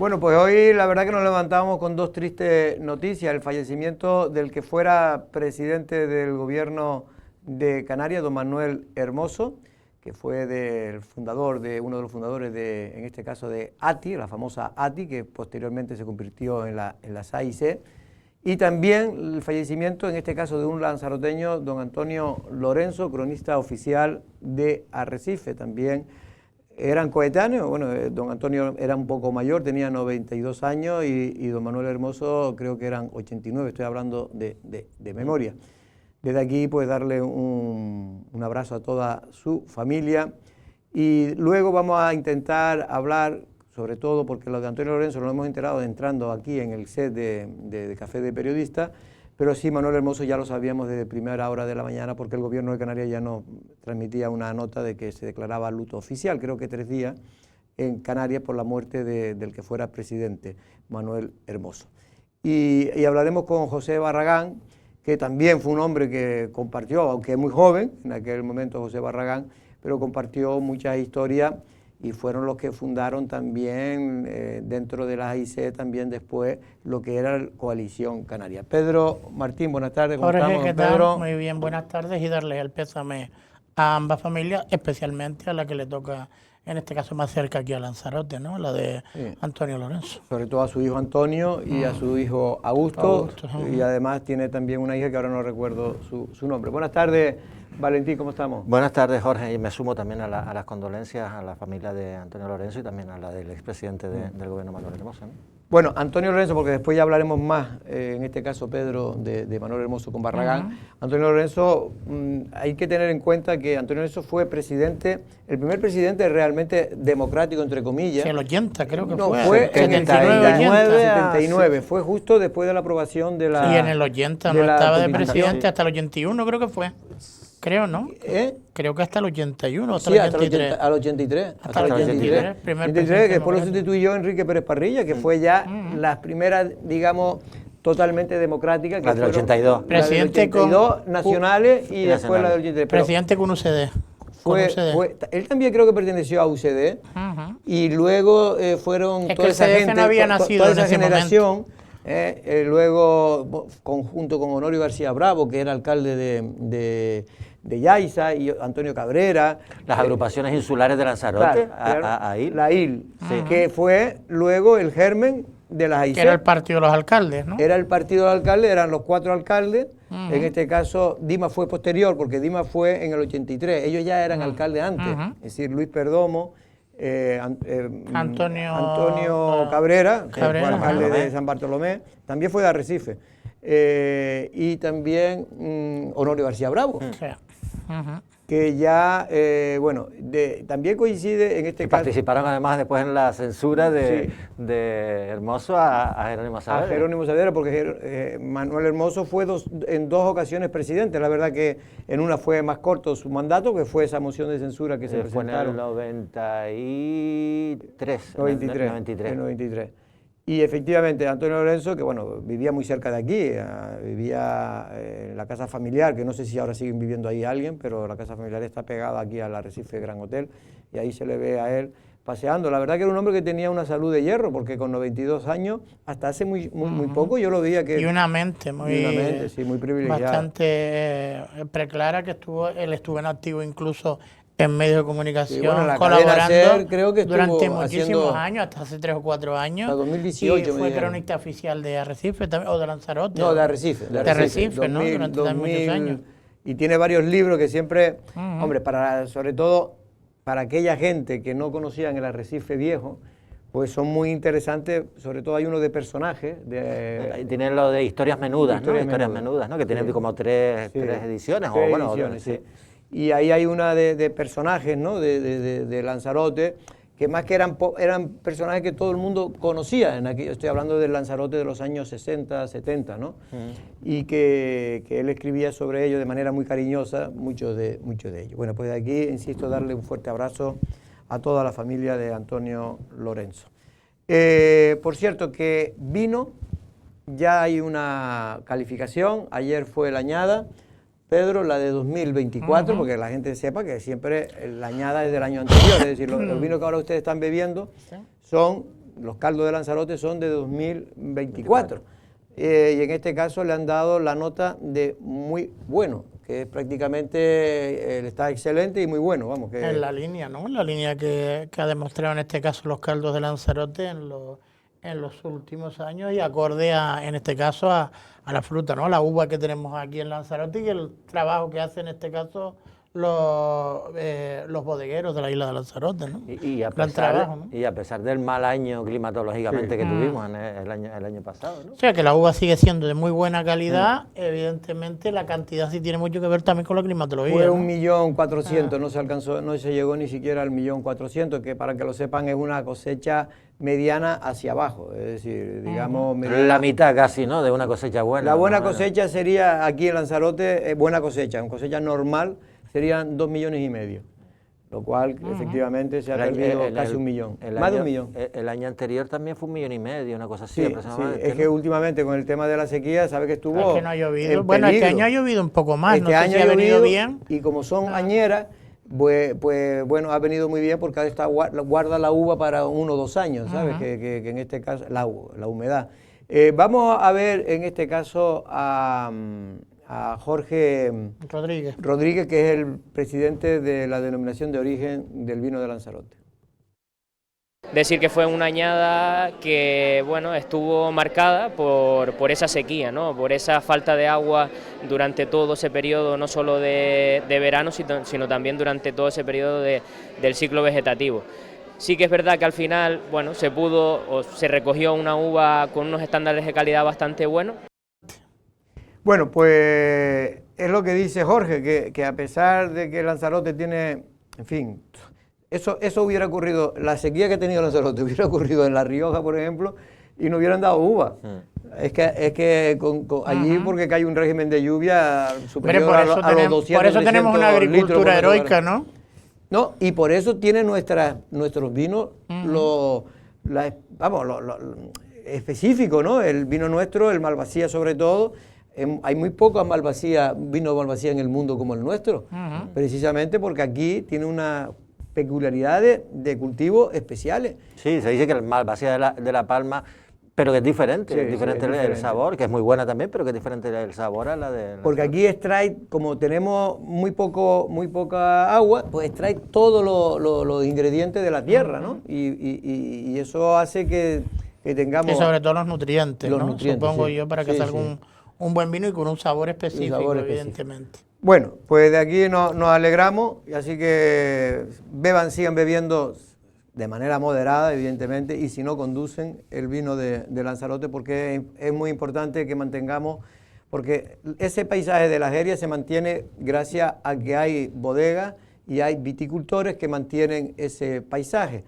Bueno, pues hoy la verdad que nos levantamos con dos tristes noticias. El fallecimiento del que fuera presidente del gobierno de Canarias, don Manuel Hermoso, que fue uno de los fundadores de, en este caso, de ATI, la famosa ATI, que posteriormente se convirtió en la SAIC. Y también el fallecimiento, en este caso, de un lanzaroteño, don Antonio Lorenzo, cronista oficial de Arrecife. También eran coetáneos. Bueno, don Antonio era un poco mayor, tenía 92 años y don Manuel Hermoso creo que eran 89, estoy hablando de memoria. Desde aquí, pues, darle un abrazo a toda su familia. Y luego vamos a intentar hablar, sobre todo porque lo de Antonio Lorenzo lo hemos enterado entrando aquí en el set de Café de Periodistas, pero sí, Manuel Hermoso ya lo sabíamos desde primera hora de la mañana, porque el gobierno de Canarias ya nos transmitía una nota de que se declaraba luto oficial, creo que 3 días, en Canarias por la muerte del que fuera presidente, Manuel Hermoso. Y hablaremos con José Barragán, que también fue un hombre que compartió, aunque es muy joven, en aquel momento José Barragán, pero compartió muchas historias y fueron los que fundaron también dentro de la AIC también después lo que era la Coalición Canaria. Pedro Martín, buenas tardes. ¿Cómo estamos, ¿qué tal? Pedro? Muy bien, buenas tardes, y darles el pésame a ambas familias, especialmente a la que le toca, en este caso más cerca aquí a Lanzarote, ¿no? La de Antonio Lorenzo. Sobre todo a su hijo Antonio y a su hijo Augusto, y además tiene también una hija que ahora no recuerdo su nombre. Buenas tardes, Valentín, ¿cómo estamos? Buenas tardes, Jorge, y me sumo también a las condolencias a la familia de Antonio Lorenzo y también a la del expresidente del gobierno, Manuel Hermoso, ¿no? Bueno, Antonio Lorenzo, porque después ya hablaremos más, en este caso Pedro, de Manuel Hermoso con Barragán. Antonio Lorenzo, hay que tener en cuenta que Antonio Lorenzo fue presidente, el primer presidente realmente democrático, entre comillas. Sí, el 80 creo que no, fue. fue en el 79, sí. fue justo después de la aprobación de la... Sí, en el 80 no estaba de presidente, hasta el 81 creo que fue. Creo, ¿no? Creo que hasta el 81, hasta sí, el 83. Hasta el 83. Hasta el 83. Primer 83, que después lo sustituyó Enrique Pérez Parrilla, que fue ya las primeras, digamos, totalmente democráticas. La del 82. Presidente con 82 nacionales y después la del 83. Presidente con UCD. Él también creo que perteneció a UCD, y luego fueron es toda que esa gente, no había nacido toda en esa ese generación. Luego, conjunto con Honorio García Bravo, que era alcalde de Yaiza, y Antonio Cabrera. Las agrupaciones insulares de Lanzarote, AIL. La AIL, que fue luego el germen de las AIC. Que era el partido de los alcaldes, ¿no? Era el partido de los alcaldes, eran los 4 alcaldes. En este caso, Dimas fue posterior, porque Dimas fue en el 83. Ellos ya eran alcaldes antes. Es decir, Luis Perdomo, Antonio Cabrera, que fue alcalde de San Bartolomé, también fue de Arrecife. Y también Honorio García Bravo, que ya, también coincide en este caso. Participaron además después en la censura de Hermoso a Jerónimo Saavedra. A Jerónimo Saavedra, porque Manuel Hermoso fue en 2 ocasiones presidente. La verdad que en una fue más corto su mandato, que fue esa moción de censura que se presentaron. Fue en el 93. Y efectivamente, Antonio Lorenzo, que bueno, vivía muy cerca de aquí, vivía en la casa familiar, que no sé si ahora siguen viviendo ahí alguien, pero la casa familiar está pegada aquí al Arrecife Gran Hotel, y ahí se le ve a él paseando. La verdad que era un hombre que tenía una salud de hierro, porque con 92 años, hasta hace muy poco, yo lo veía que... Y una mente muy privilegiada. Bastante preclara, que él estuvo en activo incluso en medios de comunicación, colaborando creo que durante muchísimos años, hasta hace 3 o 4 años. Hasta 2018. Y fue cronista oficial de Arrecife o de Lanzarote. No, de Arrecife. De Arrecife, ¿no? Durante muchos años. Y tiene varios libros que siempre, hombre, sobre todo para aquella gente que no conocían el Arrecife viejo, pues son muy interesantes. Sobre todo hay uno de personajes. Tienen lo de historias menudas, Historias menudas, ¿no? Que tienen como 3 ediciones. Sí. Y ahí hay una de personajes, ¿no? de Lanzarote, que más que eran personajes que todo el mundo conocía. Estoy hablando del Lanzarote de los años 60, 70, ¿no? Y que él escribía sobre ellos de manera muy cariñosa, muchos de ellos. Bueno, pues de aquí, insisto, darle un fuerte abrazo a toda la familia de Antonio Lorenzo. Por cierto, que vino, ya hay una calificación, ayer fue la añada, Pedro, la de 2024, porque la gente sepa que siempre la añada es del año anterior, es decir, los vinos que ahora ustedes están bebiendo son los caldos de Lanzarote son de 2024. Y en este caso le han dado la nota de muy bueno, que prácticamente está excelente y muy bueno, vamos. Que en la línea, ¿no? En la línea que ha demostrado en este caso los caldos de Lanzarote en los últimos años y acorde en este caso a la fruta, ¿no? La uva que tenemos aquí en Lanzarote y el trabajo que hace en este caso los bodegueros de la isla de Lanzarote, ¿no? Y a pesar del mal año climatológicamente que tuvimos el año pasado, ¿no? O sea, que la uva sigue siendo de muy buena calidad, evidentemente la cantidad sí tiene mucho que ver también con la climatología. Fue ¿no? 1.400.000, no se alcanzó, no se llegó ni siquiera al 1.400.000, que para que lo sepan es una cosecha mediana hacia abajo, es decir, digamos... La mitad casi, ¿no?, de una cosecha buena. La buena cosecha sería, aquí en Lanzarote, buena cosecha, una cosecha normal serían 2,5 millones, lo cual efectivamente se ha perdido casi 1 millón, más de 1 millón. El año anterior también fue 1,5 millones, una cosa así, Sí, aproximadamente. sí, es que últimamente con el tema de la sequía, ¿sabe que estuvo? Es que no ha llovido. Bueno, este año ha llovido un poco más, este no sé año si ha venido bien. Y como son añeras, pues bueno, ha venido muy bien porque esta guarda la uva para 1 o 2 años, ¿sabes? Que en este caso, la humedad. Vamos a ver en este caso a Jorge Rodríguez, que es el presidente de la denominación de origen del vino de Lanzarote. Decir que fue una añada que bueno, estuvo marcada por esa sequía, ¿no? Por esa falta de agua durante todo ese periodo, no solo de verano, sino también durante todo ese periodo del ciclo vegetativo. Sí que es verdad que al final bueno, se recogió una uva con unos estándares de calidad bastante buenos. Bueno, pues es lo que dice Jorge, que a pesar de que Lanzarote tiene, en fin, eso hubiera ocurrido, la sequía que ha tenido Lanzarote hubiera ocurrido en La Rioja, por ejemplo, y no hubieran dado uva. Es que allí porque hay un régimen de lluvia superior a los 200, por eso tenemos una agricultura heroica, ¿no? No, y por eso tiene nuestros vinos específicos, ¿no? El vino nuestro, el Malvasía sobre todo. Hay muy pocas vinos Malvasía en el mundo como el nuestro, precisamente porque aquí tiene una peculiaridad de cultivos especiales. Sí, se dice que el Malvasía de la Palma, pero que es diferente, es diferente el sabor, que es muy buena también, pero que es diferente el sabor a la de... Porque aquí extrae, como tenemos muy poca agua, pues extrae todos los ingredientes de la tierra, ¿no? Y eso hace que tengamos... Y sobre todo los nutrientes, ¿no? Supongo yo, para que salga un buen vino y con un sabor específico, evidentemente. Bueno, pues de aquí nos alegramos, y así que sigan bebiendo de manera moderada, evidentemente, y si no conducen el vino de Lanzarote, porque es muy importante que mantengamos, porque ese paisaje de la Jeria se mantiene gracias a que hay bodegas y hay viticultores que mantienen ese paisaje.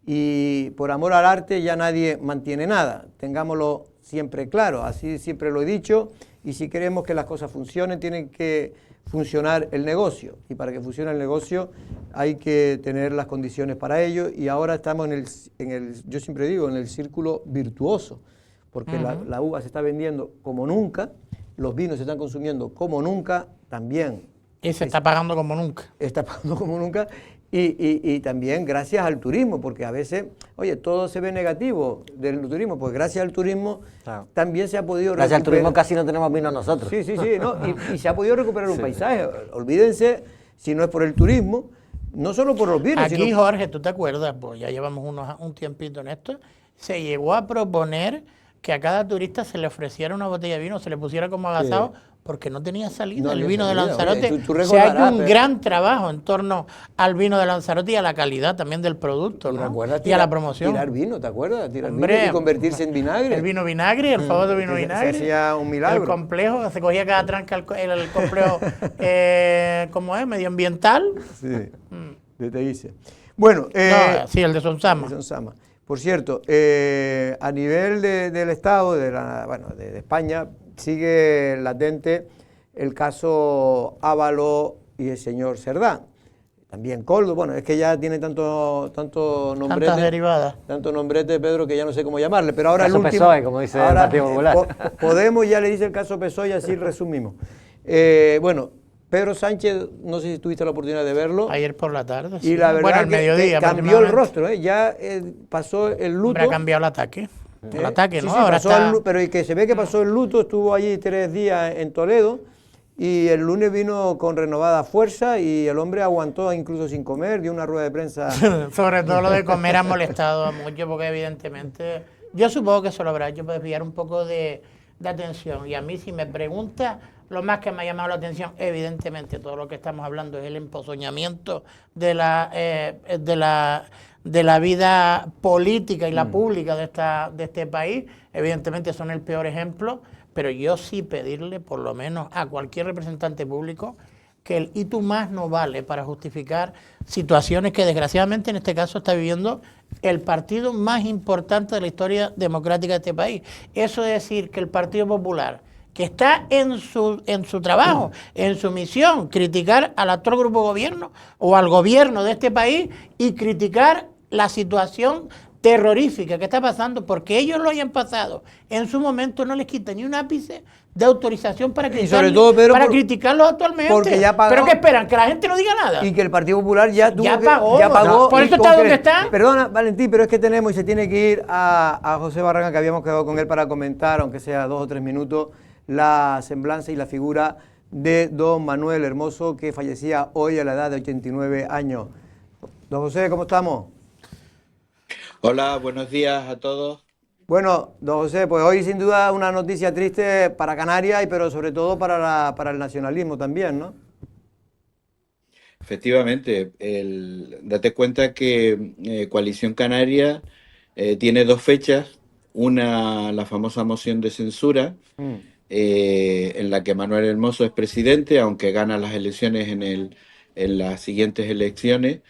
Y por amor al arte ya nadie mantiene nada, tengámoslo siempre claro, así siempre lo he dicho, y si queremos que las cosas funcionen, tiene que funcionar el negocio, y para que funcione el negocio hay que tener las condiciones para ello, y ahora estamos yo siempre digo, en el círculo virtuoso, porque la uva se está vendiendo como nunca, los vinos se están consumiendo como nunca, también. Y se está pagando como nunca. Está pagando como nunca, y también gracias al turismo, porque a veces, oye, todo se ve negativo del turismo, pues gracias al turismo también se ha podido recuperar. Gracias al turismo casi no tenemos vino nosotros. Sí, ¿no? y se ha podido recuperar un paisaje. Olvídense, si no es por el turismo, no solo por los vinos. Aquí, Jorge, ¿tú te acuerdas? Pues ya llevamos un tiempito en esto, se llegó a proponer que a cada turista se le ofreciera una botella de vino, se le pusiera como agasado, porque no tenía salida el vino de Lanzarote. Se ha hecho un gran trabajo en torno al vino de Lanzarote y a la calidad también del producto, ¿no? Y a la promoción. Tirar vino, ¿te acuerdas? Tirar vino y convertirse en vinagre. El vino vinagre, el famoso vino vinagre. Se hacía un milagro. El complejo, se cogía cada tranca el complejo, ¿cómo es? Medioambiental. Sí, te dice. Bueno, sí, el de Sonsama. Por cierto, a nivel del Estado, de España, sigue latente el caso Ávalo y el señor Cerdá. También Coldo, bueno, es que ya tiene tanto nombrete. Tantas derivadas. Tanto nombrete, Pedro, que ya no sé cómo llamarle. Pero ahora caso el último. PSOE, como dice el Partido Popular. Podemos ya le dice el caso PSOE y así resumimos. Bueno, Pedro Sánchez, no sé si tuviste la oportunidad de verlo. Ayer por la tarde, y la verdad bueno, al mediodía, que cambió el rostro, ¿eh? Ya pasó el luto. Hombre, ha cambiado el ataque. El ataque, sí, ¿no? sí, Ahora está... pero y que se ve que pasó el luto, estuvo allí 3 días en Toledo y el lunes vino con renovada fuerza y el hombre aguantó incluso sin comer, dio una rueda de prensa. Sobre todo lo de comer ha molestado a mucho porque evidentemente, yo supongo que eso lo habrá hecho para desviar un poco de atención. Y a mí si me pregunta, lo más que me ha llamado la atención, evidentemente todo lo que estamos hablando es el empozoñamiento de la vida política y la pública de este país. Evidentemente son el peor ejemplo, pero yo sí pedirle por lo menos a cualquier representante público que el y tú más no vale para justificar situaciones que desgraciadamente en este caso está viviendo el partido más importante de la historia democrática de este país. Eso es decir, que el Partido Popular, que está en su trabajo, en su misión, criticar al actual grupo de gobierno o al gobierno de este país y criticar la situación terrorífica que está pasando, porque ellos lo hayan pasado en su momento, no les quita ni un ápice de autorización para criticarlos actualmente. Porque ya pagó. ¿Pero qué esperan? ¿Que la gente no diga nada? Y que el Partido Popular ya pagó. No, por eso está donde está. Perdona, Valentín, pero es que tenemos y se tiene que ir a José Barragán, que habíamos quedado con él para comentar, aunque sea 2 o 3 minutos, la semblanza y la figura de don Manuel Hermoso, que fallecía hoy a la edad de 89 años. Don José, ¿cómo estamos? Hola, buenos días a todos. Bueno, don José, pues hoy sin duda una noticia triste para Canarias, pero sobre todo para el nacionalismo también, ¿no? Efectivamente, date cuenta que Coalición Canaria tiene 2 fechas, una la famosa moción de censura, en la que Manuel Hermoso es presidente, aunque gana las elecciones en las siguientes elecciones,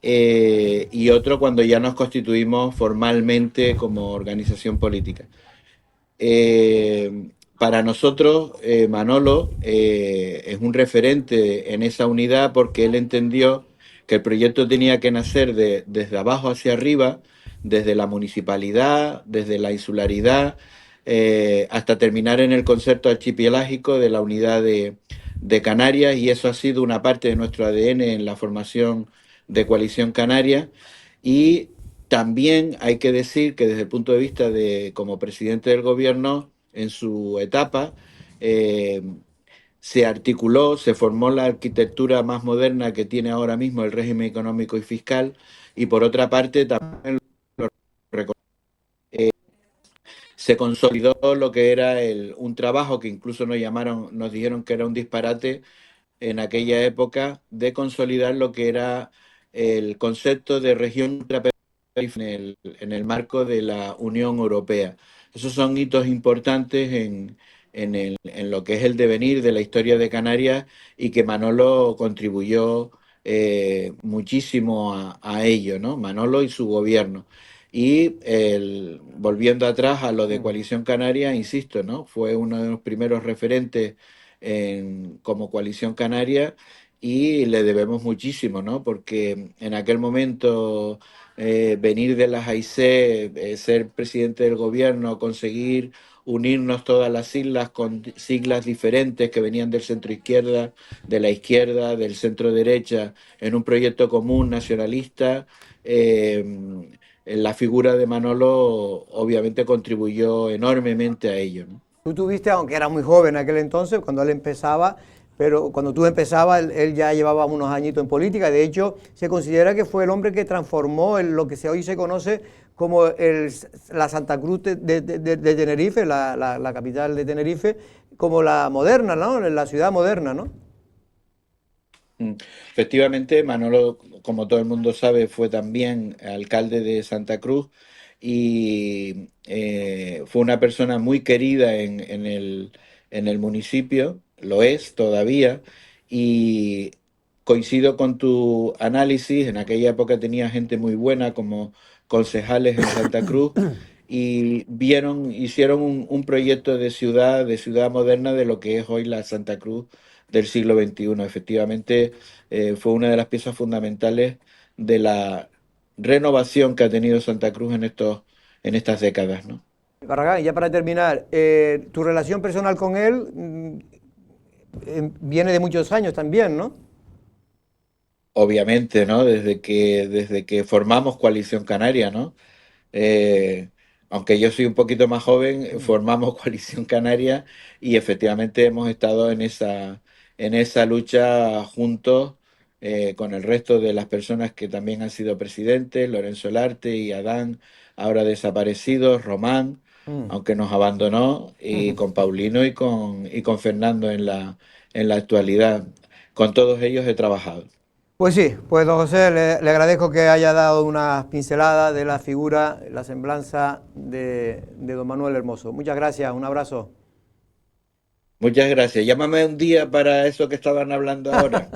y otro cuando ya nos constituimos formalmente como organización política. Para nosotros, Manolo es un referente en esa unidad porque él entendió que el proyecto tenía que nacer desde abajo hacia arriba, desde la municipalidad, desde la insularidad, hasta terminar en el concepto archipelágico de la unidad de Canarias, y eso ha sido una parte de nuestro ADN en la formación de Coalición Canaria. Y también hay que decir que desde el punto de vista de como presidente del gobierno, en su etapa, se articuló, se formó la arquitectura más moderna que tiene ahora mismo el régimen económico y fiscal, y por otra parte también se consolidó lo que era un trabajo que incluso nos dijeron que era un disparate en aquella época, de consolidar lo que era el concepto de región en el marco de la Unión Europea. Esos son hitos importantes en lo que es el devenir de la historia de Canarias, y que Manolo contribuyó muchísimo a ello, ¿no? Manolo y su gobierno. Y volviendo atrás a lo de Coalición Canaria, insisto, ¿no? Fue uno de los primeros referentes como Coalición Canaria, y le debemos muchísimo, ¿no? Porque en aquel momento venir de las AIC, ser presidente del gobierno, conseguir unirnos todas las islas con siglas diferentes que venían del centro izquierda, de la izquierda, del centro derecha, en un proyecto común nacionalista. La figura de Manolo obviamente contribuyó enormemente a ello, ¿no? Tú tuviste, aunque era muy joven en aquel entonces, cuando él empezaba, pero cuando tú empezabas, él ya llevaba unos añitos en política. De hecho, se considera que fue el hombre que transformó lo que hoy se conoce como la Santa Cruz de Tenerife, la capital de Tenerife, como la moderna, ¿no? La ciudad moderna, ¿no? Efectivamente, Manolo, como todo el mundo sabe, fue también alcalde de Santa Cruz, y fue una persona muy querida en el municipio, lo es todavía, y coincido con tu análisis. En aquella época tenía gente muy buena como concejales en Santa Cruz, y hicieron un proyecto de ciudad moderna de lo que es hoy la Santa Cruz del siglo XXI. Efectivamente, fue una de las piezas fundamentales de la renovación que ha tenido Santa Cruz en estas décadas, ¿no? Barragán, ya para terminar, tu relación personal con él, viene de muchos años también, ¿no? Obviamente, ¿no? Desde que formamos Coalición Canaria, ¿no? Eh, Aunque yo soy un poquito más joven, formamos Coalición Canaria y efectivamente hemos estado en esa lucha juntos con el resto de las personas que también han sido presidentes, Lorenzo Larte y Adán, ahora desaparecidos, Román, Mm. aunque nos abandonó, y con Paulino y con Fernando en la actualidad. Con todos ellos he trabajado. Pues sí, pues don José, le agradezco que haya dado unas pinceladas de la figura, la semblanza de don Manuel Hermoso. Muchas gracias, un abrazo. Muchas gracias. Llámame un día para eso que estaban hablando ahora.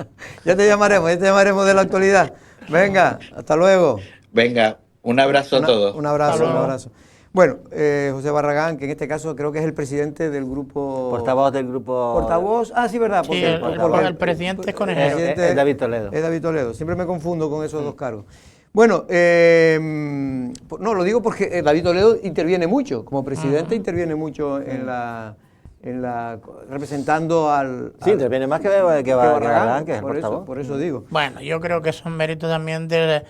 Ya te llamaremos de la actualidad. Venga, hasta luego. Venga, un abrazo a todos. Un abrazo, Hasta un luego. abrazo. Bueno, José Barragán, que en este caso creo que es el presidente del grupo... Portavoz del grupo... Portavoz, sí, verdad. Sí, el presidente es Conejero. Es David Toledo. Es David Toledo, siempre me confundo con esos dos cargos. Bueno, no, lo digo porque David Toledo interviene mucho, como presidente interviene mucho representando al... Sí, interviene más que Barragán, que es el por portavoz. por eso digo. Bueno, yo creo que son méritos también de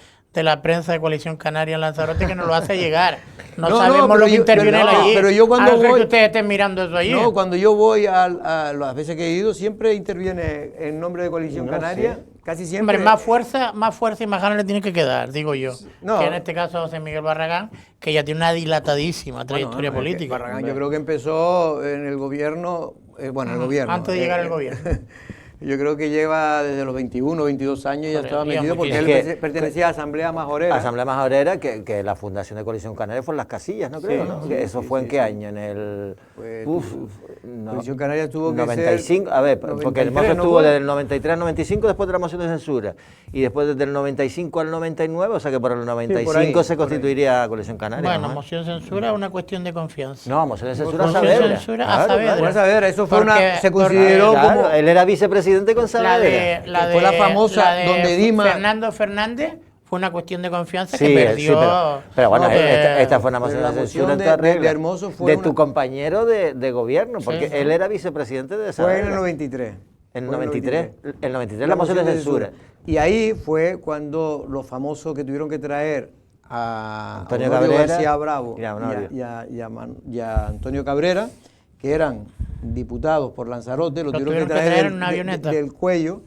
la prensa de Coalición Canaria en Lanzarote que nos lo hace llegar. No sabemos pero lo que interviene él allí. Pero yo cuando a no ser voy... que ustedes estén mirando eso allí. No, cuando yo voy a las veces que he ido, siempre interviene en nombre de Coalición Canaria, casi siempre. Hombre, más fuerza y más ganas le tiene que quedar, digo yo. No. Que en este caso José Miguel Barragán, que ya tiene una dilatadísima trayectoria Bueno, es que política. Barragán yo creo que empezó en el gobierno, el gobierno. Antes de llegar al gobierno. Yo creo que lleva desde los 21, 22 años ya estaba Podría, metido porque muchísimo. él pertenecía a Asamblea Majorera. Asamblea Majorera, que la fundación de Coalición Canaria fue en Las Casillas, ¿no creo? Sí, ¿no? sí, Que ¿Eso sí, fue sí, en qué sí. año? En el... Pues, no, Coalición Canaria tuvo que 95, ser... a ver, porque 93, Hermoso ¿no estuvo fue? desde el 93 al 95 después de la moción de censura. Y después desde el 95 al 99, o sea que por el 95 por ahí, se por ahí. constituiría Coalición Canaria. Bueno, ¿no? moción de censura es una cuestión de confianza. No, moción de censura a Moción de Saavedra. censura a Claro, Saavedra. Bueno, Saavedra, eso fue Porque- se consideró Claro, como... él era vicepresidente con Saavedra. La que fue la famosa donde Dima- Fernando Fernández fue una cuestión de confianza Sí, que perdió. pero bueno, No, esta fue una pero moción la de moción censura en de- toda de regla. Hermoso fue de una- tu compañero de gobierno, porque sí. él era vicepresidente de Fue Saavedra. en el 93. En el Fue 93. El 93 la moción de censura. Y ahí fue cuando los famosos que tuvieron que traer a Antonio Honorio Cabrera García Bravo y a Honorio. y a Antonio Cabrera, que eran diputados por Lanzarote, los tuvieron que tuvieron que traer traer en una avioneta. del cuello.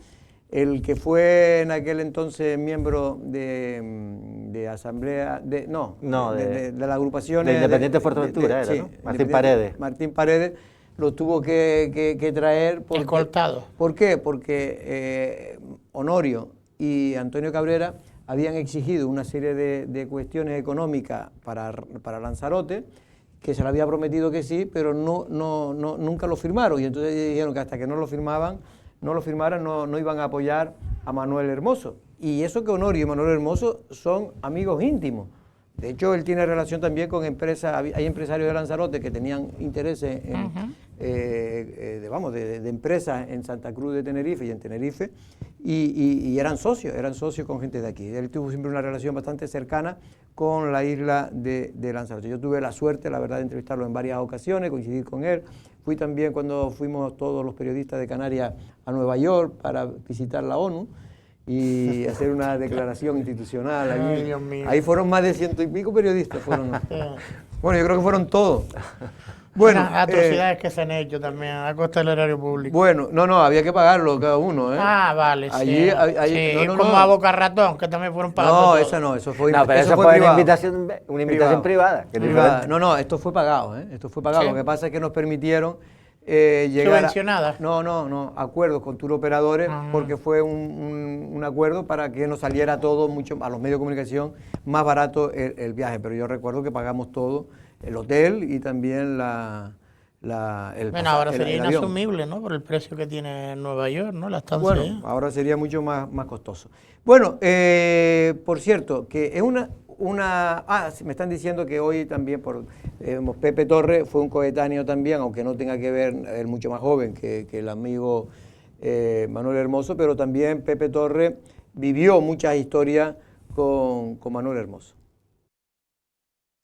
El que fue en aquel entonces miembro de Asamblea, de la agrupación de Independiente Fuerteventura era, ¿no? Martín Paredes. Martín Paredes lo tuvo que traer. Escoltado. ¿Por qué? Porque Honorio y Antonio Cabrera habían exigido una serie de cuestiones económicas para Lanzarote, que se le había prometido que sí, pero nunca lo firmaron. Y entonces dijeron que hasta que no lo firmaran, no iban a apoyar a Manuel Hermoso. Y eso que Honorio y Manuel Hermoso son amigos íntimos. De hecho, él tiene relación también con empresas, hay empresarios de Lanzarote que tenían intereses de empresas en Santa Cruz de Tenerife y en Tenerife, y eran socios con gente de aquí. Él tuvo siempre una relación bastante cercana con la isla de Lanzarote. Yo tuve la suerte, la verdad, de entrevistarlo en varias ocasiones, coincidir con él. Fui también cuando fuimos todos los periodistas de Canarias a Nueva York para visitar la ONU y hacer una declaración institucional allí. Ay, Dios mío. Ahí fueron más de 100 y pico periodistas. Bueno, yo creo que fueron todos. Bueno, Unas atrocidades que se han hecho también a costa del erario público. bueno, no, había que pagarlo cada uno, ¿eh? Vale, Allí- sí. allí- Sí, no, como no. a Boca Ratón, que también fueron pagados. No, todos. esa no, eso fue No, pero eso eso fue privado. una invitación privada. Que es diferente. No, esto fue pagado, ¿eh? Esto fue pagado. Sí. Lo que pasa es que nos permitieron llegar Subvencionada. No, acuerdos con turoperadores, porque fue un acuerdo para que nos saliera todo mucho a los medios de comunicación más barato el viaje. Pero yo recuerdo que pagamos todo, el hotel y también Bueno, ahora sería el avión. inasumible, ¿no? Por el precio que tiene en Nueva York, ¿no? La estancia. Bueno, ahora sería mucho más costoso. Bueno, por cierto, que es me están diciendo que hoy también Pepe Torre fue un coetáneo también, aunque no tenga que ver, él mucho más joven que el amigo Manuel Hermoso, pero también Pepe Torre vivió muchas historias con Manuel Hermoso.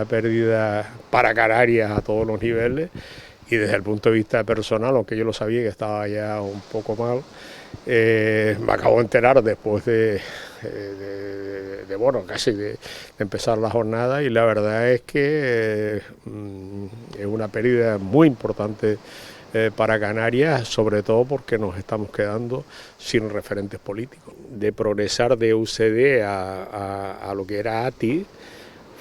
Una pérdida para Canarias a todos los niveles y desde el punto de vista personal, aunque yo lo sabía que estaba ya un poco mal, me acabo de enterar después bueno, casi de empezar la jornada, y la verdad es que es una pérdida muy importante para Canarias, sobre todo porque nos estamos quedando sin referentes políticos. De progresar de UCD a lo que era ATI,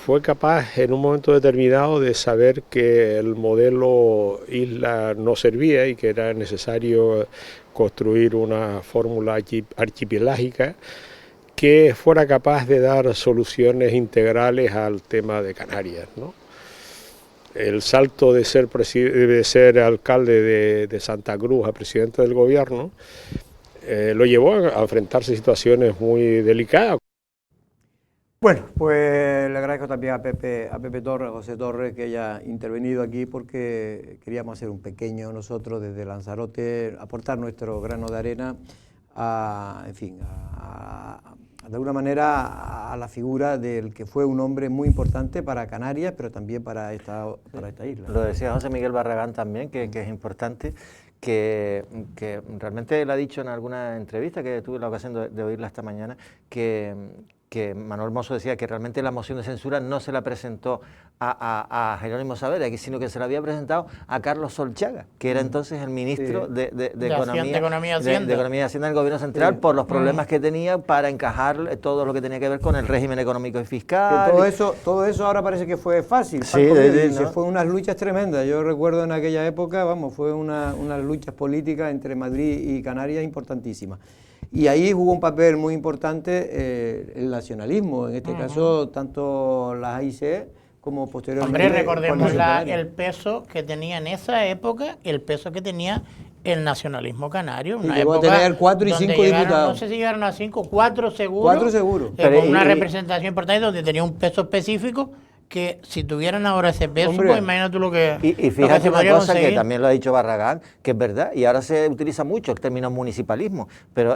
fue capaz en un momento determinado de saber que el modelo isla no servía y que era necesario construir una fórmula archipelágica que fuera capaz de dar soluciones integrales al tema de Canarias, ¿no? El salto de ser alcalde de Santa Cruz a presidente del gobierno lo llevó a enfrentarse a situaciones muy delicadas. Bueno, pues le agradezco también a Pepe Torres, a José Torres, que haya intervenido aquí, porque queríamos hacer un pequeño nosotros desde Lanzarote, aportar nuestro grano de arena de alguna manera a la figura del que fue un hombre muy importante para Canarias, pero también para esta isla. Lo decía José Miguel Barragán también, que es importante, que realmente él ha dicho en alguna entrevista que tuve la ocasión de oírla esta mañana, que Manuel Hermoso decía que realmente la moción de censura no se la presentó a Jerónimo Saavedra, sino que se la había presentado a Carlos Solchaga, que era entonces el ministro de Economía y Hacienda del Gobierno Central, por los problemas que tenía para encajar todo lo que tenía que ver con el régimen económico y fiscal. Todo eso ahora parece que fue fácil. Sí, ¿no? Fue unas luchas tremendas. Yo recuerdo en aquella época, fue unas luchas políticas entre Madrid y Canarias importantísimas. Y ahí jugó un papel muy importante el nacionalismo, en este caso tanto las AIC como posteriormente. Hombre, recordemos el peso que tenía en esa época, el peso que tenía el nacionalismo canario. Una llegó época a tener 4 y 5 diputados. No sé si llegaron a 5, 4 seguro. 4 seguro. Con una representación importante donde tenía un peso específico, que si tuvieran ahora ese peso, pues imagínate tú lo que Y fíjate una cosa que también lo ha dicho Barragán, que es verdad, y ahora se utiliza mucho el término municipalismo, pero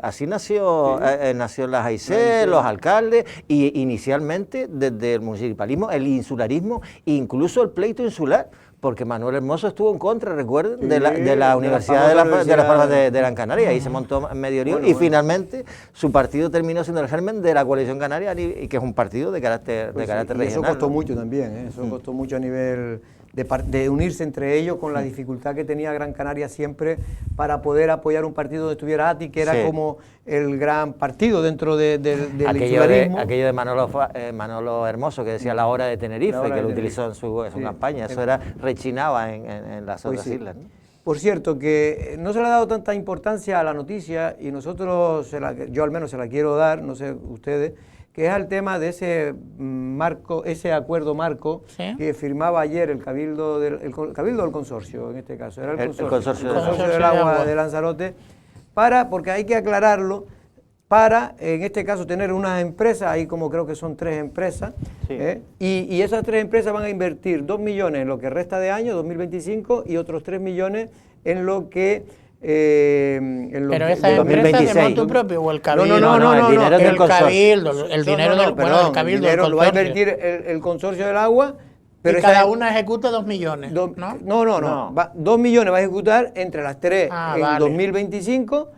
así nació las AIC, los alcaldes, y inicialmente desde el municipalismo, el insularismo, incluso el pleito insular, porque Manuel Hermoso estuvo en contra, recuerden, de la Universidad de las Palmas de Gran Canaria, ahí se montó en Medio Río, finalmente su partido terminó siendo el germen de la Coalición Canaria, y que es un partido de carácter regional. Eso costó mucho también, eso costó mucho a nivel de unirse entre ellos, con la dificultad que tenía Gran Canaria siempre para poder apoyar un partido donde estuviera ATI, que era como el gran partido dentro del insularismo. Aquello de Manolo Hermoso, que decía la hora de Tenerife, que lo utilizó en su campaña, eso rechinaba en las otras islas, ¿no? Por cierto, que no se le ha dado tanta importancia a la noticia, y nosotros, yo al menos se la quiero dar, no sé ustedes, que es el tema de ese marco, ese acuerdo marco que firmaba ayer el Cabildo del Consorcio, en este caso, era el Consorcio del Agua de Lanzarote, porque hay que aclararlo, para, en este caso, tener unas empresas, ahí como creo que son 3 empresas, y esas 3 empresas van a invertir 2 millones en lo que resta de año, 2025, y otros 3 millones en lo que... pero esa empresa de motu propio o el Cabildo. No, el dinero del Cabildo, el dinero del Cabildo. El dinero lo va a invertir el Consorcio del Agua. Pero cada una ejecuta 2 millones. No. 2 millones va a ejecutar entre las 3 en 2025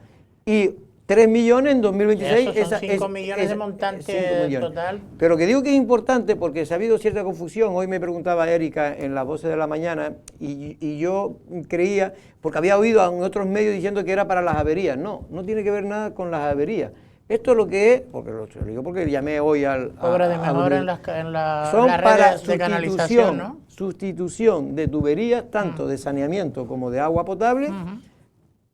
y 3 millones en 2026. Eso son 5 millones de montante total. Pero que digo que es importante porque se ha habido cierta confusión. Hoy me preguntaba Erika en las voces de la mañana y yo creía, porque había oído en otros medios diciendo que era para las averías. No tiene que ver nada con las averías. Esto es lo que es, porque lo digo porque llamé hoy obras de mejora en las redes de canalización, ¿no? Sustitución de tuberías, tanto de saneamiento como de agua potable.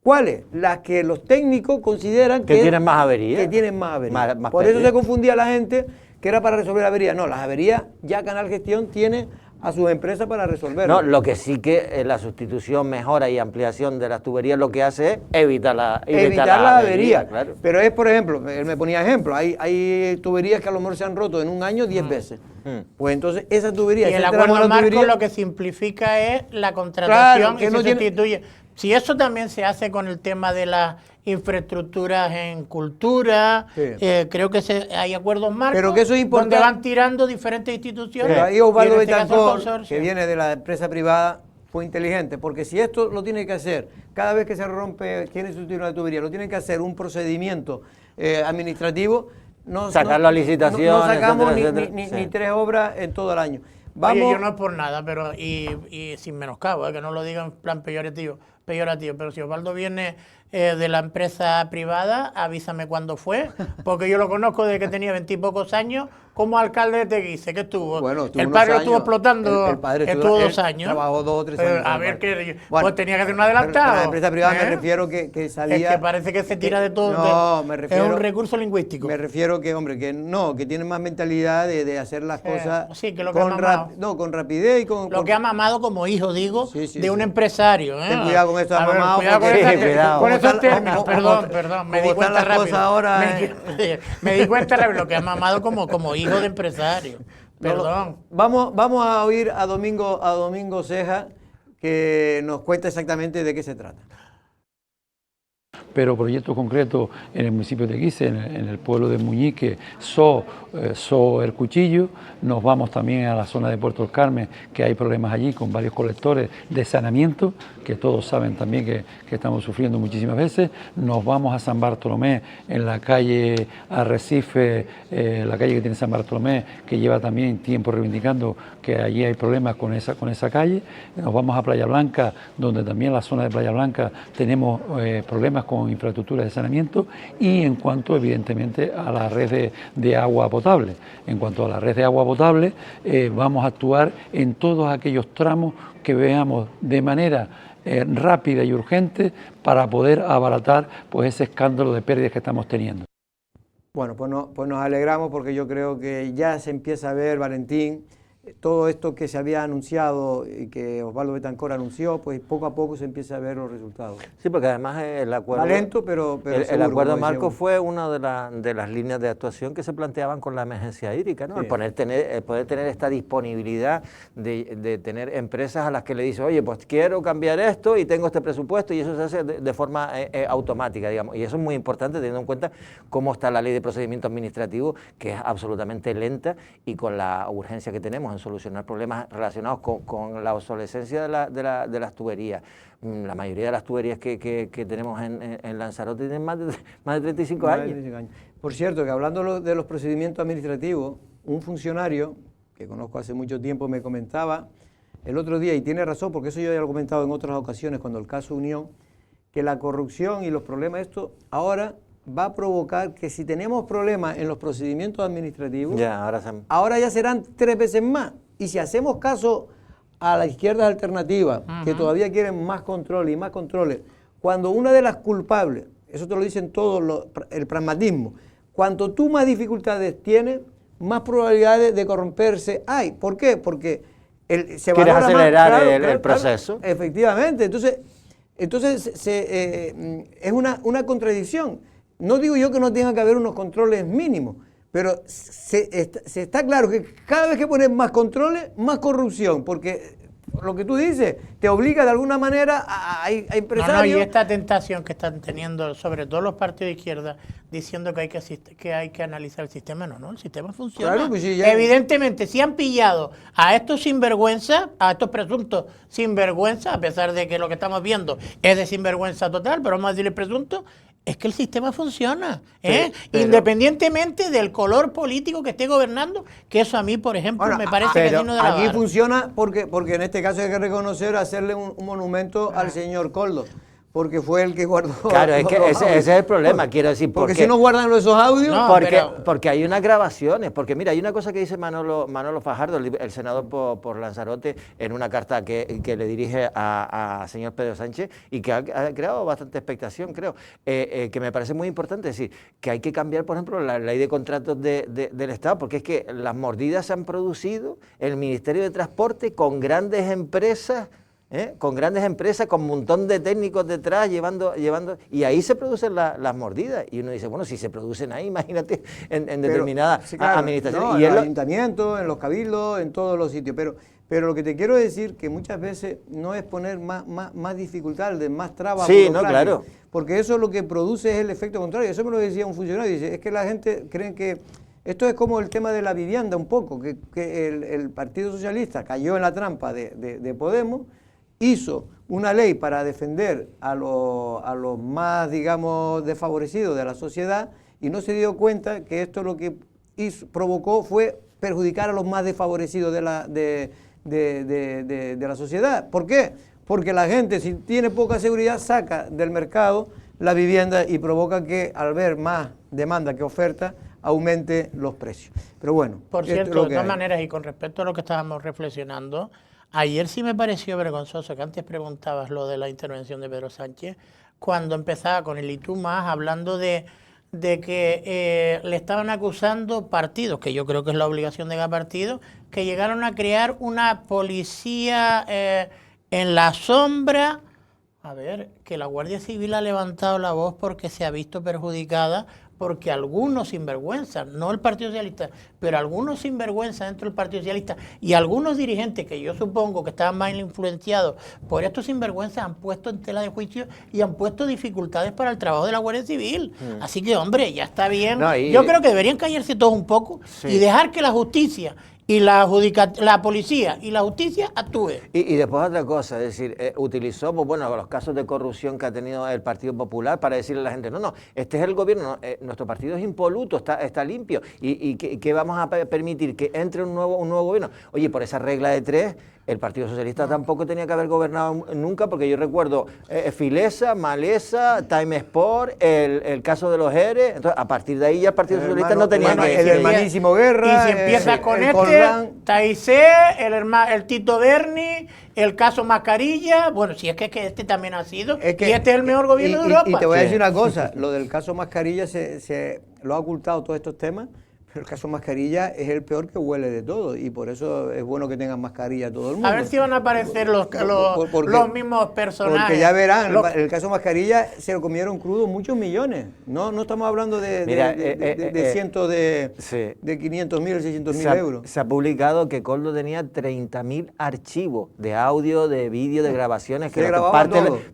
¿Cuáles? Las que los técnicos consideran que tienen más averías. Que tienen más averías. Por eso se confundía la gente que era para resolver averías. No, las averías ya Canal Gestión tiene a sus empresas para resolverlas. No, lo que sí que la sustitución, mejora y ampliación de las tuberías lo que hace es evitar la avería. Claro. Pero es, por ejemplo, él me ponía ejemplo, hay tuberías que a lo mejor se han roto en un año 10 veces. Pues entonces esas tuberías... Y el acuerdo marco lo que simplifica es la contratación, y se sustituye. Si eso también se hace con el tema de las infraestructuras en cultura, creo que hay acuerdos marcos, pero que eso es importante, donde van tirando diferentes instituciones. Pero ahí Osvaldo Betancourt, que viene de la empresa privada, fue inteligente, porque si esto lo tiene que hacer, cada vez que se rompe, quiere sustituir una tubería, lo tiene que hacer un procedimiento administrativo, sacarlo a licitación, no sacamos etcétera, ni 3 obras en todo el año. Vamos. Oye, yo no es por nada, pero y sin menoscabo, que no lo digan en plan peyorativo, pero si Osvaldo viene de la empresa privada, avísame cuándo fue, porque yo lo conozco desde que tenía 20 y pocos años como alcalde de Teguise, que estuvo. Bueno, el padre lo estuvo explotando, el padre estuvo 2 años. Trabajó 2 o 3 años. A ver, pues tenía que hacer un adelantado. La empresa privada me refiero que salía... Es que parece que se tira de todo. No, me refiero... Es un recurso lingüístico. Me refiero que, hombre, que tienen más mentalidad de hacer las cosas sí, que lo que con rapidez y con... Lo que ha mamado como hijo, digo, de un empresario. Ten cuidado con esto, ha mamado. Cuidado con esos términos, perdón. Me di cuenta rápido. Ahora, me di cuenta rápido, lo que ha mamado como hijo de empresario. Perdón. Vamos a oír a Domingo Ceja, que nos cuenta exactamente de qué se trata. Pero proyectos concretos en el municipio de Teguise, en el pueblo de Muñique, So El Cuchillo. Nos vamos también a la zona de Puerto del Carmen, que hay problemas allí con varios colectores de saneamiento, que todos saben también que estamos sufriendo muchísimas veces. Nos vamos a San Bartolomé, en la calle Arrecife, la calle que tiene San Bartolomé, que lleva también tiempo reivindicando que allí hay problemas con esa calle. Nos vamos a Playa Blanca, donde también en la zona de Playa Blanca tenemos problemas con infraestructuras de saneamiento, y en cuanto evidentemente a la red de agua potable. En cuanto a la red de agua potable, vamos a actuar en todos aquellos tramos que veamos de manera rápida y urgente para poder abaratar pues ese escándalo de pérdidas que estamos teniendo. Bueno, pues nos alegramos, porque yo creo que ya se empieza a ver, Valentín, todo esto que se había anunciado y que Osvaldo Betancor anunció, pues poco a poco se empieza a ver los resultados. Sí, porque además el acuerdo... Va lento, pero el acuerdo marco fue una de las líneas de actuación que se planteaban con la emergencia hídrica, ¿no? Sí. El poder tener esta disponibilidad de tener empresas a las que le dice, oye, pues quiero cambiar esto y tengo este presupuesto, y eso se hace de forma automática, digamos. Y eso es muy importante, teniendo en cuenta cómo está la ley de procedimiento administrativo, que es absolutamente lenta, y con la urgencia que tenemos en solucionar problemas relacionados con la obsolescencia de las tuberías. La mayoría de las tuberías que tenemos en Lanzarote tienen más de 35 años. Por cierto, que hablando de los procedimientos administrativos, un funcionario que conozco hace mucho tiempo me comentaba el otro día, y tiene razón, porque eso yo ya lo he comentado en otras ocasiones cuando el caso Unión, que la corrupción y los problemas, esto ahora va a provocar que si tenemos problemas en los procedimientos administrativos, ahora ya serán 3 veces más. Y si hacemos caso a la izquierda alternativa, que todavía quieren más controles y más controles, cuando una de las culpables, eso te lo dicen todos, el pragmatismo, cuanto tú más dificultades tienes, más probabilidades de corromperse hay. ¿Por qué? Porque se quieres acelerar más, el proceso. Claro, efectivamente. Entonces es una contradicción. No digo yo que no tenga que haber unos controles mínimos, pero se está claro que cada vez que pones más controles, más corrupción, porque lo que tú dices te obliga de alguna manera a empresarios... y esta tentación que están teniendo, sobre todo los partidos de izquierda, diciendo que hay que analizar el sistema. No, el sistema funciona. Claro, pues sí, ya... Evidentemente, si han pillado a estos sinvergüenza, a estos presuntos sinvergüenza, a pesar de que lo que estamos viendo es de sinvergüenza total, pero vamos a decirle presunto, es que el sistema funciona, pero independientemente del color político que esté gobernando, que eso a mí, por ejemplo, me parece que así no de la aquí barra. Funciona porque en este caso hay que reconocer, hacerle un monumento al señor Coldo, porque fue el que guardó. Claro, es que ese es el problema, quiero decir. Porque si no guardan esos audios... No, porque hay unas grabaciones, porque mira, hay una cosa que dice Manolo Fajardo, el senador por Lanzarote, en una carta que le dirige a señor Pedro Sánchez, y que ha creado bastante expectación, creo, que me parece muy importante, es decir, que hay que cambiar, por ejemplo, la ley de contratos del Estado, porque es que las mordidas se han producido en el Ministerio de Transporte con grandes empresas, con un montón de técnicos detrás llevando, y ahí se producen las mordidas, y uno dice, bueno, si se producen ahí, imagínate en determinadas administraciones. No, en los ayuntamientos, en los cabildos, en todos los sitios, pero lo que te quiero decir que muchas veces no es poner más dificultades, más trabas. Sí, no, claro. Porque eso lo que produce es el efecto contrario. Eso me lo decía un funcionario, dice, es que la gente cree que esto es como el tema de la vivienda un poco, que el Partido Socialista cayó en la trampa de Podemos, hizo una ley para defender a los más, digamos, desfavorecidos de la sociedad y no se dio cuenta que esto lo que provocó fue perjudicar a los más desfavorecidos de la sociedad. ¿Por qué? Porque la gente, si tiene poca seguridad, saca del mercado la vivienda y provoca que, al ver más demanda que oferta, aumente los precios. Pero bueno, por cierto, de todas maneras, y con respecto a lo que estábamos reflexionando, ayer sí me pareció vergonzoso, que antes preguntabas lo de la intervención de Pedro Sánchez, cuando empezaba con el "y tú más", hablando de que le estaban acusando partidos, que yo creo que es la obligación de cada partido, que llegaron a crear una policía en la sombra. A ver, que la Guardia Civil ha levantado la voz porque se ha visto perjudicada, porque algunos sinvergüenzas, no el Partido Socialista, pero algunos sinvergüenzas dentro del Partido Socialista y algunos dirigentes que yo supongo que estaban más influenciados por estos sinvergüenzas han puesto en tela de juicio y han puesto dificultades para el trabajo de la Guardia Civil. Así que, hombre, ya está bien. No, yo creo que deberían callarse todos un poco y dejar que la justicia y la policía y la justicia actúe. Y después otra cosa, es decir, utilizó pues, bueno, los casos de corrupción que ha tenido el Partido Popular para decirle a la gente, no, este es el gobierno, nuestro partido es impoluto, está limpio, y ¿qué vamos a permitir? Que entre un nuevo gobierno. Oye, por esa regla de 3... el Partido Socialista tampoco tenía que haber gobernado nunca, porque yo recuerdo Filesa, Malesa, Time Sport, el caso de los ERE. Entonces, a partir de ahí ya el Partido Socialista no tenía que... El hermanísimo Guerra... Y si empiezas con Taizé, el Tito Berni, el caso Mascarilla... Bueno, si es que este también ha sido, y este es el mejor gobierno de Europa. Y te voy a decir una cosa, lo del caso Mascarilla se lo ha ocultado todos estos temas. Pero el caso Mascarilla es el peor que huele de todo y por eso es bueno que tengan mascarilla todo el mundo. A ver si van a aparecer los mismos personajes. Porque ya verán, el caso Mascarilla se lo comieron crudo muchos millones. No estamos hablando de cientos de 500.000, 600.000 euros. Se ha publicado que Koldo tenía 30.000 archivos de audio, de vídeo, de grabaciones. Que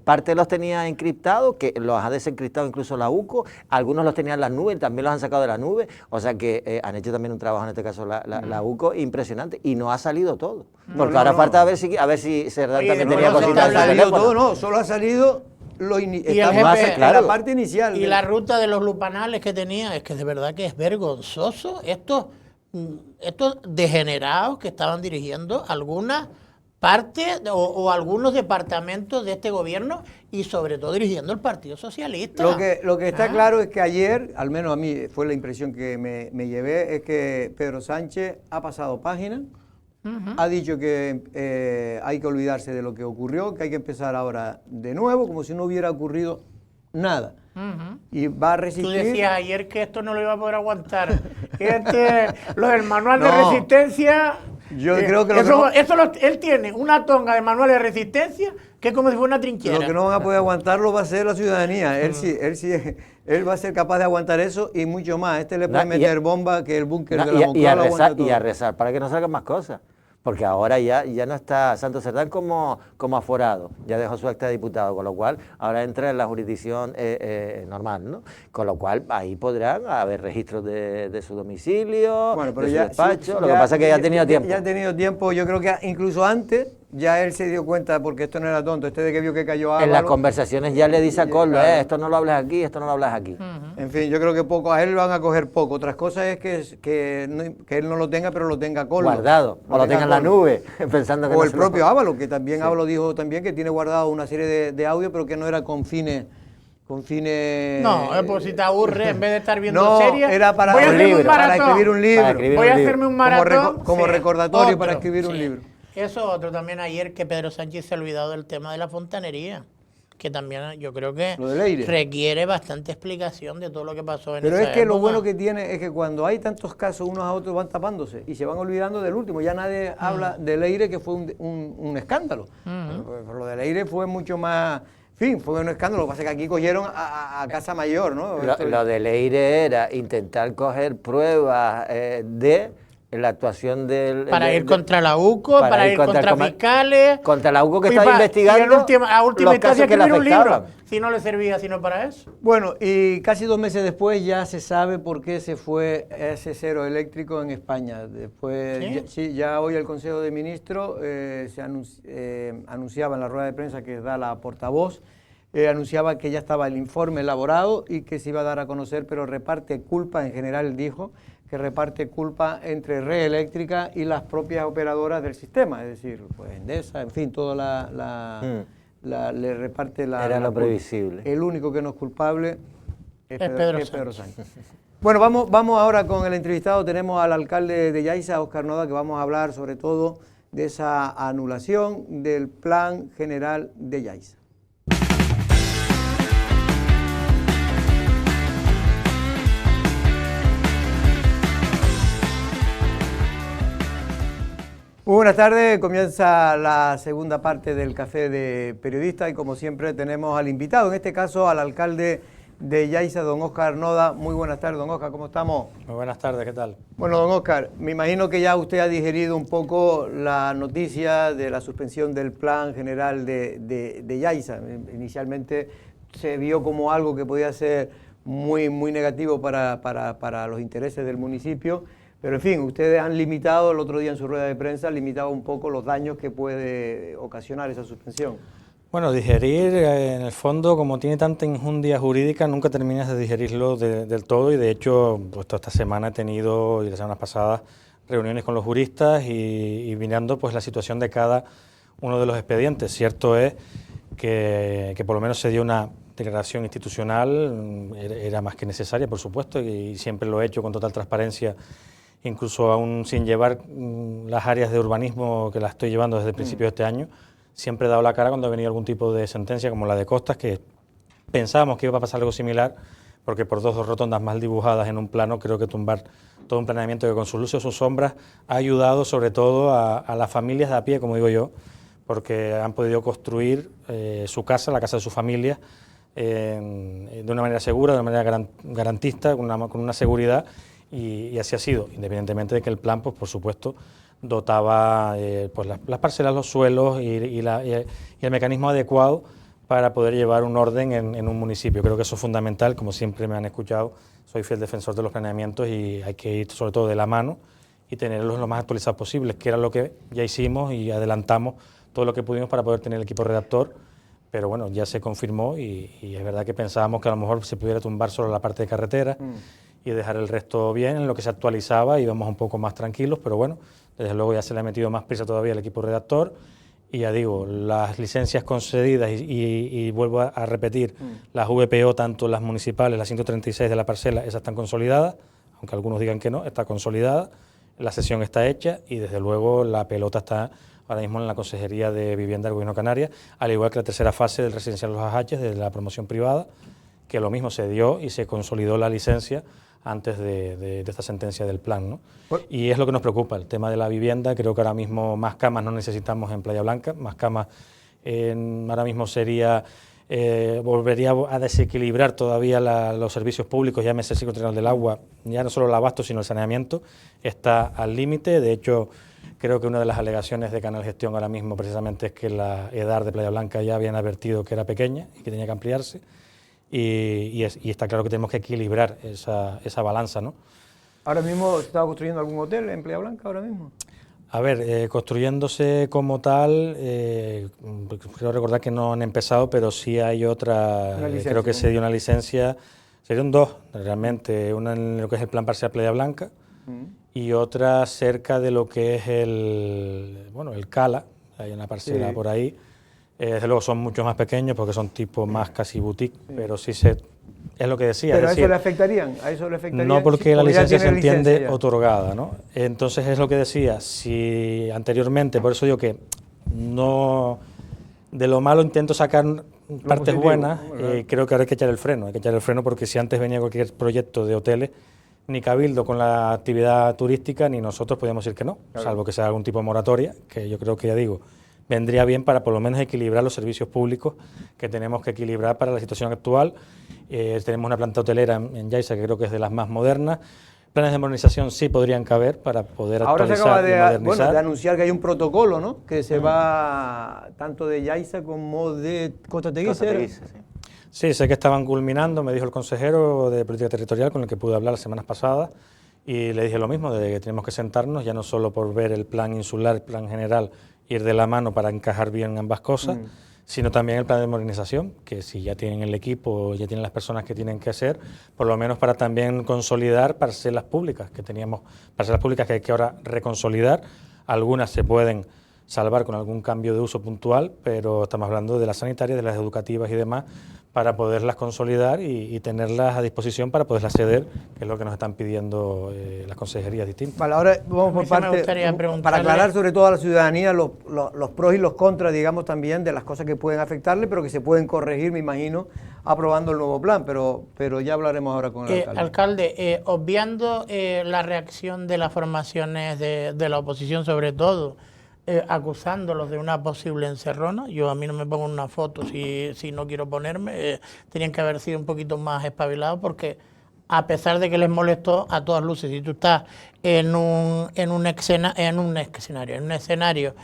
parte los tenía encriptados, que los ha desencriptado incluso la UCO. Algunos los tenían en las nubes, también los han sacado de la nube. O sea que han hecho también un trabajo, en este caso la UCO, impresionante, y no ha salido todo. Porque ahora falta a ver si Cerdán también tenía cositas. No ha salido todo, no, solo ha salido la parte inicial. Y la ruta de los lupanales que tenía, es que de verdad que es vergonzoso. Estos degenerados que estaban dirigiendo algunas partes o algunos departamentos de este gobierno y sobre todo dirigiendo el Partido Socialista. Lo que está claro es que ayer, al menos a mí fue la impresión que me llevé, es que Pedro Sánchez ha pasado página, ha dicho que hay que olvidarse de lo que ocurrió, que hay que empezar ahora de nuevo, como si no hubiera ocurrido nada. Y va a resistir. Tú decías ayer que esto no lo iba a poder aguantar. Lo del manual de resistencia... Yo creo que él tiene una tonga de manual de resistencia que es como si fuera una trinchera. Lo que no van a poder aguantarlo va a ser la ciudadanía. Él va a ser capaz de aguantar eso y mucho más. Le puede meter bomba que el búnker de la Moncloa y a rezar para que no salgan más cosas. Porque ahora ya no está Santos Cerdán como aforado, ya dejó su acta de diputado, con lo cual ahora entra en la jurisdicción normal, ¿no? Con lo cual ahí podrán haber registros de su domicilio, de su despacho. Lo que pasa es que ya ha tenido tiempo. Ya ha tenido tiempo, yo creo que incluso antes ya él se dio cuenta, porque esto no era tonto, de que vio que cayó Álvaro. En las conversaciones ya le dice a Koldo, esto no lo hablas aquí, esto no lo hablas aquí. En fin, yo creo que a él lo van a coger poco. Otras cosas es que él no lo tenga, pero lo tenga Koldo. Guardado, o lo tenga en la nube, pensando que o el propio Ábalos, que también Ábalos dijo también que tiene guardado una serie de audio, pero que no era con fines... No, pues si te aburre, en vez de estar viendo series, era para escribir un libro. Voy a hacerme un maratón. Como recordatorio para escribir un libro. Eso otro también ayer, que Pedro Sánchez se ha olvidado del tema de la fontanería, que también yo creo que requiere bastante explicación de todo lo que pasó en esa época. Pero es que lo bueno que tiene es que cuando hay tantos casos, unos a otros van tapándose y se van olvidando del último. Ya nadie habla de Leire, que fue un escándalo. Lo de Leire fue mucho más... En fin, fue un escándalo. Lo que pasa es que aquí cogieron a Casa Mayor, ¿no? Lo de Leire era intentar coger pruebas la actuación del... Para ir contra la UCO, para ir contra fiscales... Contra la UCO que estaba investigando a última instancia que le escribir un libro, afectaban. si no le servía sino para eso. Bueno, y casi 2 meses después ya se sabe por qué se fue ese cero eléctrico en España. Después, ya hoy el Consejo de Ministros anunciaba en la rueda de prensa que da la portavoz, anunciaba que ya estaba el informe elaborado y que se iba a dar a conocer, pero reparte culpa, en general dijo, que reparte culpa entre Red Eléctrica y las propias operadoras del sistema, es decir, pues Endesa, en fin, toda le reparte la... Era lo previsible. El único que no es culpable es Pedro Sánchez. Bueno, vamos ahora con el entrevistado. Tenemos al alcalde de Yaiza, Óscar Noda, que vamos a hablar sobre todo de esa anulación del Plan General de Yaiza. Muy buenas tardes, comienza la segunda parte del Café de Periodistas y como siempre tenemos al invitado, en este caso al alcalde de Yaiza, don Óscar Noda. Muy buenas tardes, don Óscar, ¿cómo estamos? Muy buenas tardes, ¿qué tal? Bueno, don Óscar, me imagino que ya usted ha digerido un poco la noticia de la suspensión del Plan General de Yaiza. Inicialmente se vio como algo que podía ser muy negativo para los intereses del municipio. Pero en fin, ustedes han limitado, el otro día en su rueda de prensa, limitado un poco los daños que puede ocasionar esa suspensión. Bueno, digerir, en el fondo, como tiene tanta injundia jurídica, nunca terminas de digerirlo del todo y de hecho, pues toda esta semana he tenido, y las semanas pasadas, reuniones con los juristas y mirando pues la situación de cada uno de los expedientes. Cierto es que por lo menos se dio una declaración institucional, era más que necesaria, por supuesto, y siempre lo he hecho con total transparencia, incluso aún sin llevar las áreas de urbanismo que las estoy llevando desde el principio de este año, siempre he dado la cara cuando ha venido algún tipo de sentencia como la de Costas, que pensábamos que iba a pasar algo similar, porque por dos rotondas mal dibujadas en un plano, creo que tumbar todo un planeamiento que con sus luces o sus sombras ha ayudado sobre todo a las familias de a pie, como digo yo, porque han podido construir su casa, la casa de sus familias, de una manera segura, de una manera garantista, con una seguridad. Y así ha sido, independientemente de que el plan, pues por supuesto, dotaba pues las parcelas, los suelos y el mecanismo adecuado para poder llevar un orden en un municipio. Creo que eso es fundamental, como siempre me han escuchado, soy fiel defensor de los planeamientos y hay que ir sobre todo de la mano y tenerlos lo más actualizados posibles, que era lo que ya hicimos y adelantamos todo lo que pudimos para poder tener el equipo redactor, pero bueno, ya se confirmó y es verdad que pensábamos que a lo mejor se pudiera tumbar solo la parte de carretera y dejar el resto bien, en lo que se actualizaba íbamos un poco más tranquilos, pero bueno, desde luego ya se le ha metido más prisa todavía al equipo redactor y ya digo, las licencias concedidas y vuelvo a repetir, las VPO, tanto las municipales, las 136 de la parcela, esas están consolidadas, aunque algunos digan que no, está consolidada, la sesión está hecha y desde luego la pelota está ahora mismo en la Consejería de Vivienda del Gobierno de Canarias, al igual que la tercera fase del residencial Los Ajaches, de la promoción privada, que lo mismo se dio y se consolidó la licencia antes de esta sentencia del plan, ¿no? Y es lo que nos preocupa, el tema de la vivienda. Creo que ahora mismo más camas no necesitamos en Playa Blanca, más camas ahora mismo sería, volvería a desequilibrar todavía los servicios públicos, llámese el ciclo terrenal del agua, ya no solo el abasto sino el saneamiento, está al límite. De hecho, creo que una de las alegaciones de Canal Gestión ahora mismo precisamente es que la EDAR de Playa Blanca ya habían advertido que era pequeña y que tenía que ampliarse. Y está claro que tenemos que equilibrar esa balanza, ¿no? ¿Ahora mismo se está construyendo algún hotel en Playa Blanca ahora mismo? A ver, construyéndose como tal, creo recordar que no han empezado, pero sí hay otra, creo que se dio una licencia, se dieron dos realmente, una en lo que es el plan parcial Playa Blanca y otra cerca de lo que es el Cala, hay una parcela por ahí. Desde luego son mucho más pequeños porque son tipo más casi boutique, pero sí es lo que decía. ¿Pero es decir, a eso le afectarían? No, porque la licencia se entiende otorgada, ¿no? Entonces es lo que decía, si anteriormente, por eso digo que no, de lo malo intento sacar partes buenas, creo que ahora hay que echar el freno, porque si antes venía cualquier proyecto de hoteles, ni Cabildo con la actividad turística, ni nosotros podíamos decir que no, salvo que sea algún tipo de moratoria, que yo creo que ya digo, vendría bien para por lo menos equilibrar los servicios públicos que tenemos que equilibrar para la situación actual. Tenemos una planta hotelera en Yaiza que creo que es de las más modernas, Planes de modernización sí podrían caber para poder Ahora actualizar se y acaba modernizar. de anunciar que hay un protocolo, ¿no? Que se va tanto de Yaiza como de Costa Teguise. Sí, sé que estaban culminando, me dijo el consejero de Política Territorial con el que pude hablar las semanas pasadas, y le dije lo mismo, de que tenemos que sentarnos, ya no solo por ver el plan insular, el plan general, ir de la mano para encajar bien ambas cosas, sino también el plan de modernización, que si ya tienen el equipo, ya tienen las personas que tienen que hacer, por lo menos para también consolidar parcelas públicas, que teníamos parcelas públicas que hay que ahora reconsolidar. Algunas se pueden salvar con algún cambio de uso puntual, pero estamos hablando de las sanitarias, de las educativas y demás, para poderlas consolidar y tenerlas a disposición para poderlas ceder, que es lo que nos están pidiendo las consejerías distintas. Vale, ahora vamos por parte, para aclarar sobre todo a la ciudadanía los pros y los contras, digamos, también de las cosas que pueden afectarle, pero que se pueden corregir, me imagino, aprobando el nuevo plan, pero ya hablaremos ahora con el alcalde. Alcalde, obviando la reacción de las formaciones de la oposición, sobre todo, acusándolos de una posible encerrona. Yo a mí no me pongo una foto si no quiero ponerme. Tenían que haber sido un poquito más espabilados, porque a pesar de que les molestó, a todas luces, si tú estás en un escenario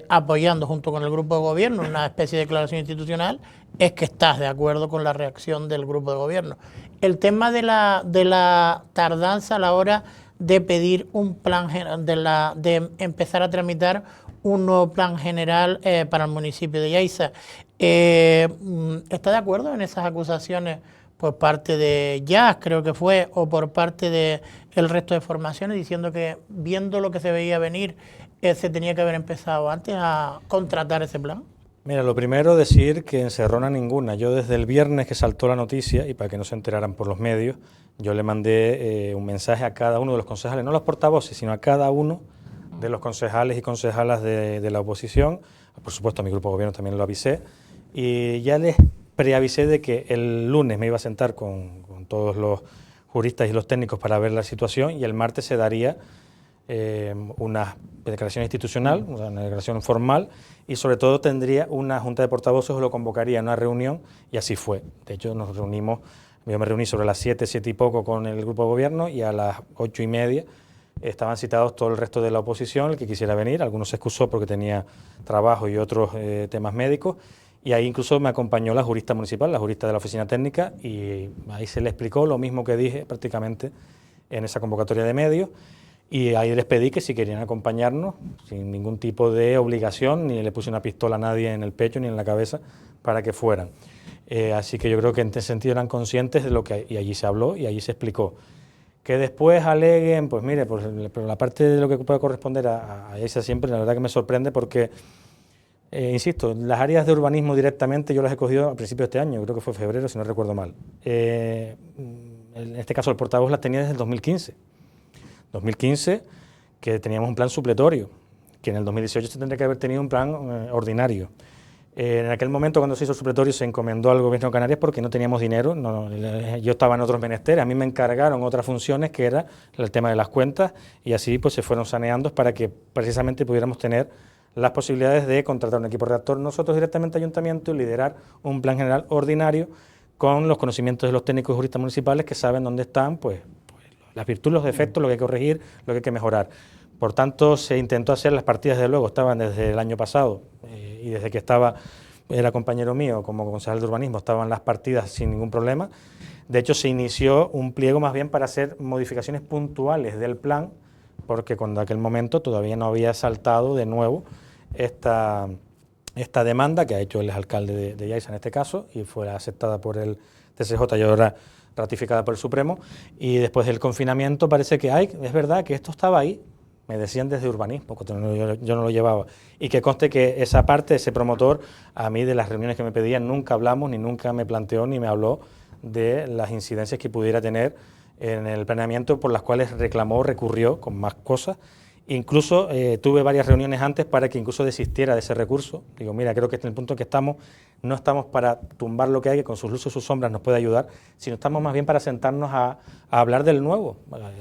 apoyando junto con el grupo de gobierno una especie de declaración institucional, es que estás de acuerdo con la reacción del grupo de gobierno. El tema de la tardanza a la hora de pedir un plan de empezar a tramitar un nuevo plan general para el municipio de Yaiza. ¿Está de acuerdo en esas acusaciones por parte de Jazz, creo que fue, o por parte del resto de formaciones, diciendo que viendo lo que se veía venir, se tenía que haber empezado antes a contratar ese plan? Mira, lo primero decir que encerrona ninguna. Yo desde el viernes que saltó la noticia, y para que no se enteraran por los medios, yo le mandé un mensaje a cada uno de los concejales, no a los portavoces, sino a cada uno de los concejales y concejalas de la oposición. Por supuesto, a mi grupo de gobierno también lo avisé, y ya les preavisé de que el lunes me iba a sentar con todos los juristas y los técnicos para ver la situación, y el martes se daría una declaración institucional, una declaración formal, y sobre todo tendría una junta de portavoces, o lo convocaría a una reunión, y así fue. De hecho, nos reunimos, yo me reuní sobre las 7 y poco con el grupo de gobierno, y a las 8:30 estaban citados todo el resto de la oposición, el que quisiera venir. Algunos se excusó porque tenía trabajo y otros temas médicos, y ahí incluso me acompañó la jurista municipal, la jurista de la oficina técnica, y ahí se le explicó lo mismo que dije prácticamente en esa convocatoria de medios. Y ahí les pedí que si querían acompañarnos, sin ningún tipo de obligación, ni le puse una pistola a nadie en el pecho ni en la cabeza para que fueran. Así que yo creo que en ese sentido eran conscientes de lo que... Y allí se habló y allí se explicó. Que después aleguen, pues mire, pero la parte de lo que puede corresponder a esa siempre, la verdad que me sorprende porque, insisto, las áreas de urbanismo directamente yo las he cogido a principios de este año, creo que fue febrero, si no recuerdo mal. En este caso el portavoz las tenía desde el 2015. 2015, que teníamos un plan supletorio, que en el 2018 se tendría que haber tenido un plan ordinario. En aquel momento, cuando se hizo el supletorio, se encomendó al Gobierno de Canarias porque no teníamos dinero, yo estaba en otros menesteres, a mí me encargaron otras funciones que era el tema de las cuentas, y así pues se fueron saneando para que precisamente pudiéramos tener las posibilidades de contratar un equipo redactor nosotros directamente ayuntamiento y liderar un plan general ordinario con los conocimientos de los técnicos y juristas municipales que saben dónde están, pues las virtudes, los defectos, lo que hay que corregir, lo que hay que mejorar. Por tanto, se intentó hacer las partidas, desde luego, estaban desde el año pasado y desde que era compañero mío como concejal de urbanismo, estaban las partidas sin ningún problema. De hecho, se inició un pliego más bien para hacer modificaciones puntuales del plan, porque cuando en aquel momento todavía no había saltado de nuevo esta demanda que ha hecho el alcalde de Yaiza en este caso, y fue aceptada por el TSJ y ahora ratificada por el Supremo, y después del confinamiento parece que es verdad que esto estaba ahí, me decían desde urbanismo, yo no lo llevaba, y que conste que esa parte, ese promotor, a mí de las reuniones que me pedían nunca hablamos, ni nunca me planteó, ni me habló de las incidencias que pudiera tener en el planeamiento, por las cuales reclamó, recurrió con más cosas. Incluso tuve varias reuniones antes para que incluso desistiera de ese recurso. Digo, mira, creo que en el punto en que estamos no estamos para tumbar lo que hay, que con sus luces y sus sombras nos puede ayudar, sino estamos más bien para sentarnos a hablar del nuevo,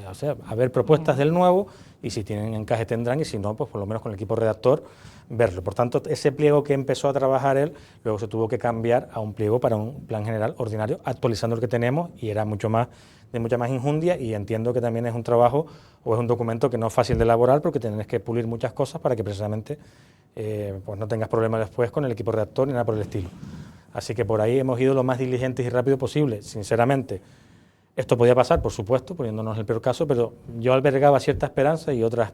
o sea, a ver propuestas del nuevo, y si tienen encaje tendrán, y si no, pues por lo menos con el equipo redactor verlo. Por tanto, ese pliego que empezó a trabajar él, luego se tuvo que cambiar a un pliego para un plan general ordinario, actualizando el que tenemos, y era mucha más injundia, y entiendo que también es un trabajo o es un documento que no es fácil de elaborar, porque tienes que pulir muchas cosas para que precisamente pues no tengas problemas después con el equipo redactor ni nada por el estilo. Así que por ahí hemos ido lo más diligentes y rápido posible. Sinceramente, esto podía pasar, por supuesto, poniéndonos en el peor caso, pero yo albergaba cierta esperanza y otras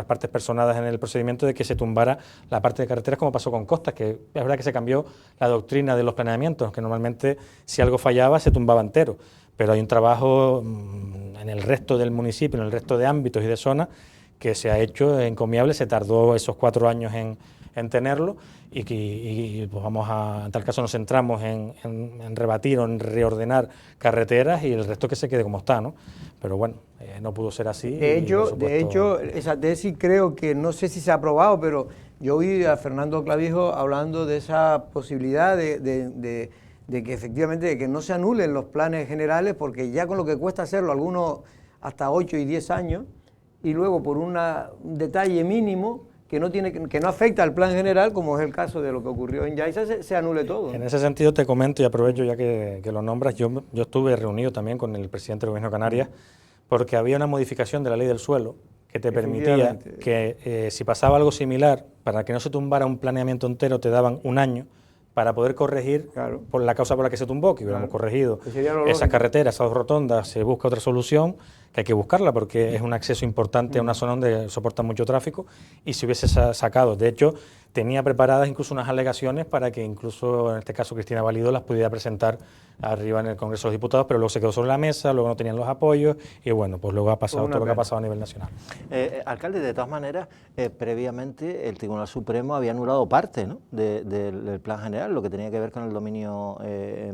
partes personadas en el procedimiento de que se tumbara la parte de carreteras, como pasó con Costas, que es verdad que se cambió la doctrina de los planeamientos, que normalmente si algo fallaba se tumbaba entero, pero hay un trabajo en el resto del municipio, en el resto de ámbitos y de zonas, que se ha hecho encomiable. Se tardó esos 4 años en tenerlo, y pues vamos a, en tal caso nos centramos en rebatir o en reordenar carreteras, y el resto que se quede como está, ¿no? Pero bueno, no pudo ser así. De hecho, esa tesis creo que, no sé si se ha aprobado, pero yo oí a Fernando Clavijo hablando de esa posibilidad de que efectivamente de que no se anulen los planes generales, porque ya con lo que cuesta hacerlo, algunos hasta 8 y 10 años, y luego por un detalle mínimo que no afecta al plan general, como es el caso de lo que ocurrió en Yaiza, se anule todo, ¿no? En ese sentido te comento, y aprovecho ya que lo nombras, yo estuve reunido también con el presidente del Gobierno de Canarias, porque había una modificación de la ley del suelo que te permitía que si pasaba algo similar, para que no se tumbara un planeamiento entero, te daban 1 año para poder corregir por la causa por la que se tumbó, que hubiéramos corregido esas carreteras, esas rotondas. Se busca otra solución, que hay que buscarla porque es un acceso importante a una zona donde soporta mucho tráfico, y se hubiese sacado. De hecho, tenía preparadas incluso unas alegaciones para que incluso, en este caso, Cristina Valido las pudiera presentar arriba en el Congreso de los Diputados, pero luego se quedó sobre la mesa, luego no tenían los apoyos, y bueno, pues luego ha pasado todo lo que ha pasado a nivel nacional. Alcalde, de todas maneras, previamente el Tribunal Supremo había anulado parte, ¿no?, del plan general, lo que tenía que ver con el dominio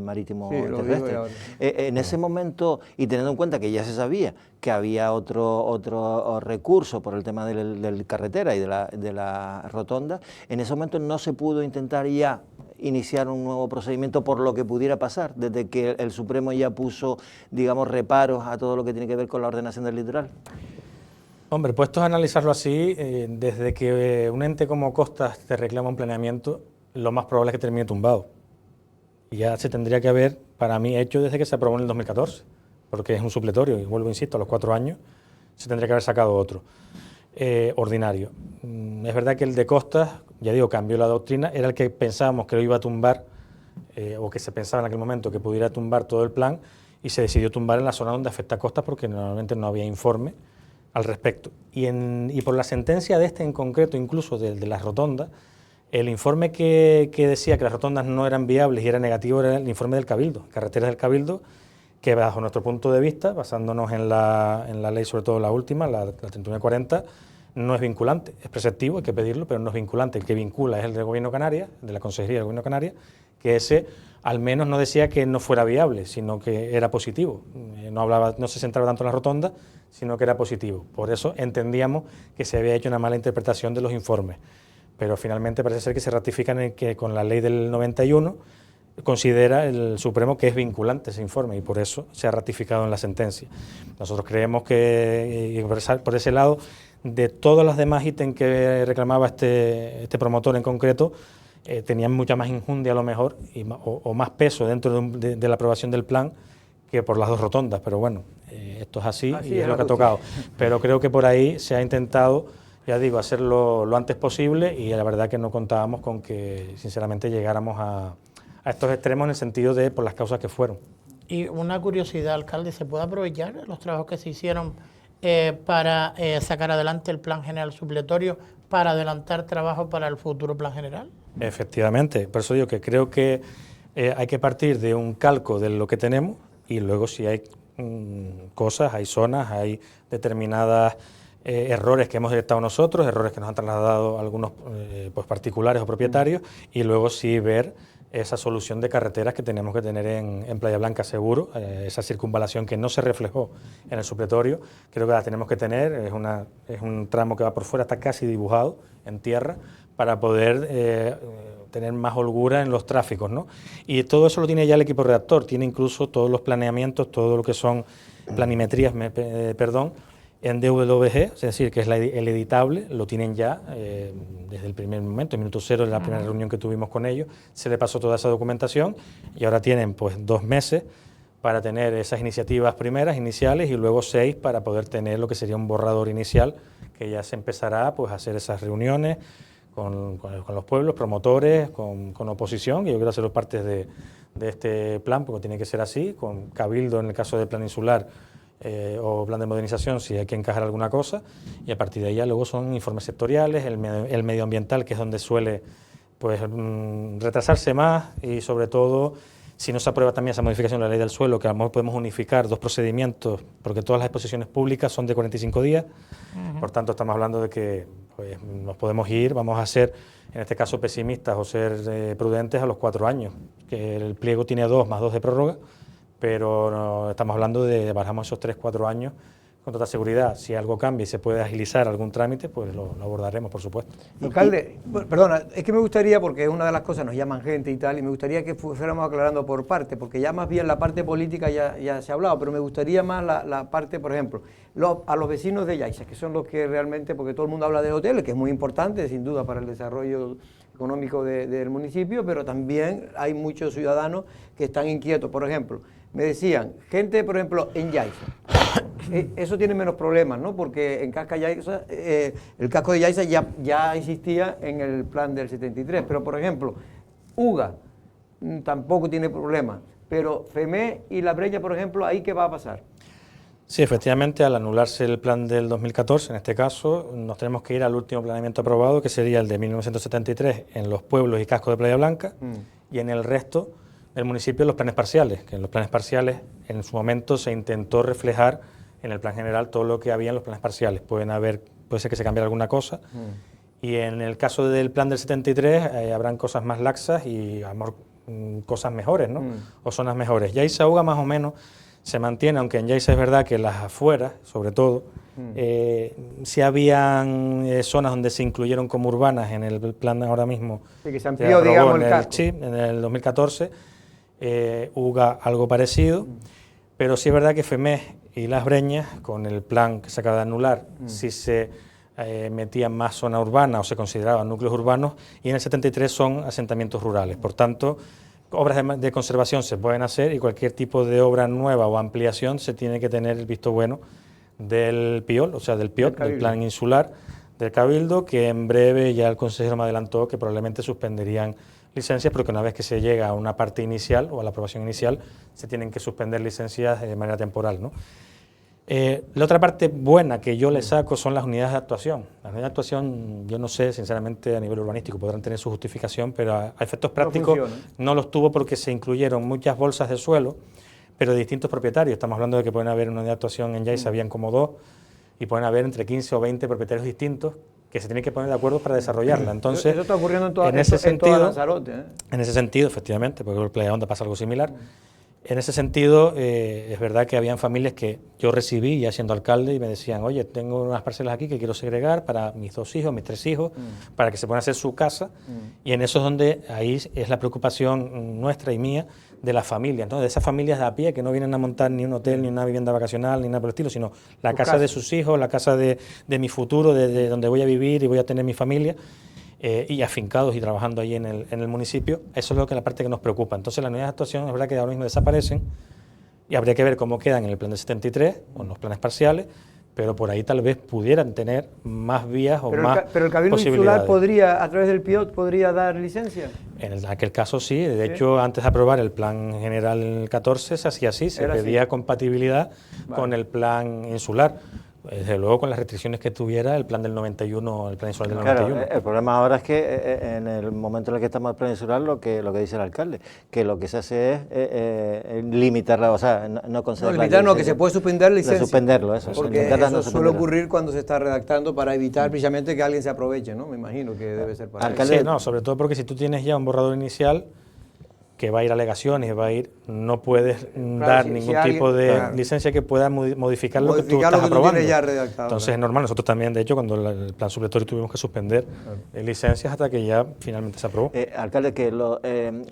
marítimo terrestre. En ese momento, y teniendo en cuenta que ya se sabía que había otro recurso por el tema del carretera y de la rotonda, en ese momento no se pudo intentar ya iniciar un nuevo procedimiento por lo que pudiera pasar, desde que el Supremo ya puso, digamos, reparos a todo lo que tiene que ver con la ordenación del litoral. Hombre, puestos a analizarlo así, desde que un ente como Costas te reclama un planeamiento, lo más probable es que termine tumbado. Y ya se tendría que haber, para mí, hecho desde que se aprobó en el 2014, porque es un supletorio, y vuelvo, insisto, a los 4 años se tendría que haber sacado otro, ordinario. Es verdad que el de Costas, ya digo, cambió la doctrina, era el que pensábamos que lo iba a tumbar, o que se pensaba en aquel momento que pudiera tumbar todo el plan, y se decidió tumbar en la zona donde afecta a Costas, porque normalmente no había informe al respecto. Y por la sentencia de este en concreto, incluso de las rotondas, el informe que decía que las rotondas no eran viables y era negativo era el informe del Cabildo, Carreteras del Cabildo, que bajo nuestro punto de vista, basándonos en la ley, sobre todo la última, la 3940, no es vinculante, es preceptivo, hay que pedirlo, pero no es vinculante. El que vincula es el del Gobierno de Canarias, de la Consejería del Gobierno de Canarias, que ese al menos no decía que no fuera viable, sino que era positivo. No se centraba tanto en la rotonda, sino que era positivo. Por eso entendíamos que se había hecho una mala interpretación de los informes. Pero finalmente parece ser que se ratifican en que con la ley del 91 considera el Supremo que es vinculante ese informe, y por eso se ha ratificado en la sentencia. Nosotros creemos que, por ese lado, de todos los demás ítems que reclamaba este promotor en concreto, tenían mucha más injundia a lo mejor o más peso dentro de la aprobación del plan que por las 2 rotondas, pero bueno, esto es así y es lo que ha tocado. Pero creo que por ahí se ha intentado, ya digo, hacerlo lo antes posible, y la verdad que no contábamos con que sinceramente llegáramos a estos extremos en el sentido de por las causas que fueron. Y una curiosidad, alcalde, ¿se puede aprovechar los trabajos que se hicieron para sacar adelante el plan general supletorio, para adelantar trabajo para el futuro plan general? Efectivamente, por eso digo que creo que hay que partir de un calco de lo que tenemos, y luego si hay cosas, hay zonas, hay determinadas errores que hemos detectado nosotros, errores que nos han trasladado algunos pues particulares o propietarios, y luego sí ver esa solución de carreteras que tenemos que tener en Playa Blanca seguro, esa circunvalación que no se reflejó en el supletorio, creo que la tenemos que tener, es un tramo que va por fuera, está casi dibujado en tierra, para poder tener más holgura en los tráficos, ¿no? Y todo eso lo tiene ya el equipo redactor, tiene incluso todos los planeamientos, todo lo que son planimetrías, en DWG, es decir, que es el editable, lo tienen ya desde el primer momento, el minuto cero de la primera reunión que tuvimos con ellos, se le pasó toda esa documentación y ahora tienen pues 2 meses para tener esas iniciativas primeras, iniciales, y luego 6 para poder tener lo que sería un borrador inicial, que ya se empezará pues, a hacer esas reuniones con los pueblos, promotores, con oposición, y yo quiero hacer parte de este plan, porque tiene que ser así, con Cabildo en el caso del plan insular, o plan de modernización si hay que encajar alguna cosa, y a partir de ahí ya luego son informes sectoriales, el medioambiental, que es donde suele pues, retrasarse más, y sobre todo si no se aprueba también esa modificación de la ley del suelo, que a lo mejor podemos unificar 2 procedimientos, porque todas las exposiciones públicas son de 45 días, por tanto estamos hablando de que pues, nos podemos ir, vamos a ser en este caso pesimistas o ser prudentes a los 4 años, que el pliego tiene 2 más 2 de prórroga, pero no, estamos hablando de bajamos esos 3-4 años con toda seguridad. Si algo cambia y se puede agilizar algún trámite, pues lo abordaremos, por supuesto. Alcalde, perdona, es que me gustaría, porque es una de las cosas, nos llaman gente y tal, y me gustaría que fuéramos aclarando por parte, porque ya más bien la parte política ya se ha hablado, pero me gustaría más la parte, por ejemplo, a los vecinos de Yaiza, que son los que realmente, porque todo el mundo habla de hoteles, que es muy importante, sin duda, para el desarrollo económico del municipio, pero también hay muchos ciudadanos que están inquietos. Por ejemplo, me decían, gente, por ejemplo, en Yaiza, eso tiene menos problemas, ¿no? Porque en Yaiza, el casco de Yaiza ya existía en el plan del 73, pero por ejemplo, UGA tampoco tiene problemas, pero FEME y La Breña, por ejemplo, ¿ahí qué va a pasar? Sí, efectivamente, al anularse el plan del 2014, en este caso, nos tenemos que ir al último planeamiento aprobado, que sería el de 1973 en los pueblos y cascos de Playa Blanca, y en el resto del municipio los planes parciales, que en los planes parciales en su momento se intentó reflejar en el plan general todo lo que había en los planes parciales. Puede ser que se cambie alguna cosa, y en el caso del plan del 73 habrán cosas más laxas y cosas mejores, ¿no? O zonas mejores. Yaiza UGA más o menos se mantiene, aunque en Yaiza es verdad que las afueras, sobre todo, sí habían zonas donde se incluyeron como urbanas en el plan ahora mismo. Sí, que se amplió, digamos, el casco. Sí, en el 2014, UGA algo parecido, pero sí es verdad que FEMES y Las Breñas, con el plan que se acaba de anular, sí se metían más zona urbana o se consideraban núcleos urbanos, y en el 73 son asentamientos rurales. Por tanto, obras de conservación se pueden hacer, y cualquier tipo de obra nueva o ampliación se tiene que tener el visto bueno del PIOL, o sea, del PIOT, del Plan Insular del Cabildo, que en breve ya el consejero me adelantó que probablemente suspenderían licencias, porque una vez que se llega a una parte inicial o a la aprobación inicial, se tienen que suspender licencias de manera temporal, ¿no? La otra parte buena que yo le saco son las unidades de actuación. Las unidades de actuación, yo no sé, sinceramente, a nivel urbanístico podrán tener su justificación, pero a efectos prácticos no los tuvo, porque se incluyeron muchas bolsas de suelo, pero de distintos propietarios. Estamos hablando de que pueden haber una unidad de actuación en Yaiza, habían como 2, y pueden haber entre 15 o 20 propietarios distintos que se tienen que poner de acuerdo para desarrollarla. Entonces, eso está ocurriendo en toda Lanzarote, ¿eh? En ese sentido, efectivamente, porque en Playa Honda pasa algo similar. En ese sentido, es verdad que habían familias que yo recibí ya siendo alcalde y me decían, oye, tengo unas parcelas aquí que quiero segregar para mis 2 hijos, mis 3 hijos, para que se puedan hacer su casa, y en eso es donde ahí es la preocupación nuestra y mía de las familias, ¿no? De esas familias de a pie que no vienen a montar ni un hotel, ni una vivienda vacacional, ni nada por el estilo, sino la casa de sus hijos, la casa de mi futuro, de donde voy a vivir y voy a tener mi familia. Y afincados y trabajando ahí en el municipio. Eso es lo que la parte que nos preocupa. Entonces las unidades de actuación es verdad que ahora mismo desaparecen, y habría que ver cómo quedan en el plan de 73 o en los planes parciales, pero por ahí tal vez pudieran tener más vías o más Pero el Cabildo Insular podría, a través del PIOT, podría dar licencia. En aquel caso sí, de hecho antes de aprobar el plan general 14 se hacía así, se pedía compatibilidad con el plan insular. Desde luego con las restricciones que tuviera el plan del 91, el plan insular del 91. Claro, el problema ahora es que en el momento en el que estamos en el plan insular, lo que dice el alcalde, que lo que se hace es limitarla, o sea, no conceder la licencia. No, que se puede suspender licencia. Suspenderlo, eso. Porque eso suele ocurrir cuando se está redactando para evitar precisamente que alguien se aproveche, ¿no? Me imagino que debe ser para alcalde, sí, no, sobre todo porque si tú tienes ya un borrador inicial que va a ir a alegaciones, no puedes dar ningún tipo de licencia que pueda modificar lo que tú estás aprobando. Entonces es normal, nosotros también, de hecho, cuando el plan supletorio tuvimos que suspender licencias hasta que ya finalmente se aprobó. Alcalde, que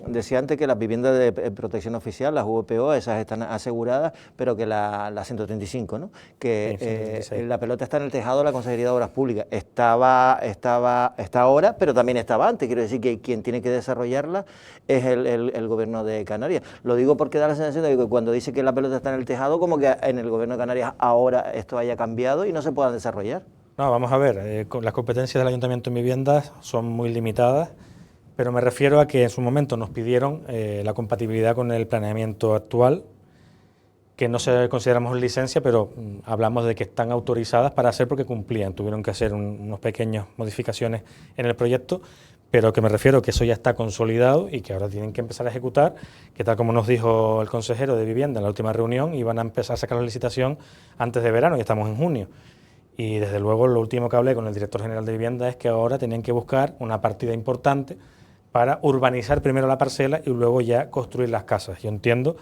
decía antes que las viviendas de protección oficial, las VPO, esas están aseguradas, pero que la 135, ¿no? Que la pelota está en el tejado de la Consejería de Obras Públicas. Está ahora, pero también estaba antes. Quiero decir que quien tiene que desarrollarla es el Gobierno de Canarias. Lo digo porque da la sensación de que cuando dice que la pelota está en el tejado, como que en el Gobierno de Canarias ahora esto haya cambiado y no se pueda desarrollar. No, vamos a ver, las competencias del Ayuntamiento en viviendas son muy limitadas, pero me refiero a que en su momento nos pidieron la compatibilidad con el planeamiento actual, que no se consideramos licencia, pero hablamos de que están autorizadas para hacer porque cumplían. Tuvieron que hacer unas pequeñas modificaciones en el proyecto, pero que me refiero que eso ya está consolidado y que ahora tienen que empezar a ejecutar, que tal como nos dijo el consejero de Vivienda en la última reunión, iban a empezar a sacar la licitación antes de verano, y estamos en junio. Y desde luego lo último que hablé con el director general de Vivienda es que ahora tenían que buscar una partida importante para urbanizar primero la parcela y luego ya construir las casas. Yo entiendo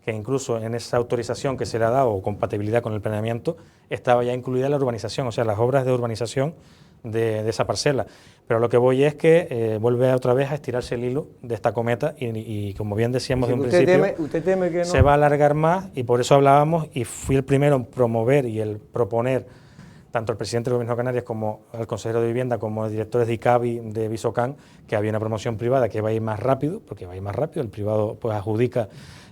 que incluso en esa autorización que se le ha dado o compatibilidad con el planeamiento estaba ya incluida la urbanización, o sea, las obras de urbanización de esa parcela. Pero lo que voy es que vuelve otra vez a estirarse el hilo de esta cometa y como bien decíamos de un principio, usted teme que no se va a alargar más, y por eso hablábamos, y fui el primero en promover y el proponer tanto al presidente del Gobierno de Canarias como al consejero de Vivienda, como a los directores de ICABI, de Visocan, que había una promoción privada que va a ir más rápido, porque va a ir más rápido, el privado pues adjudica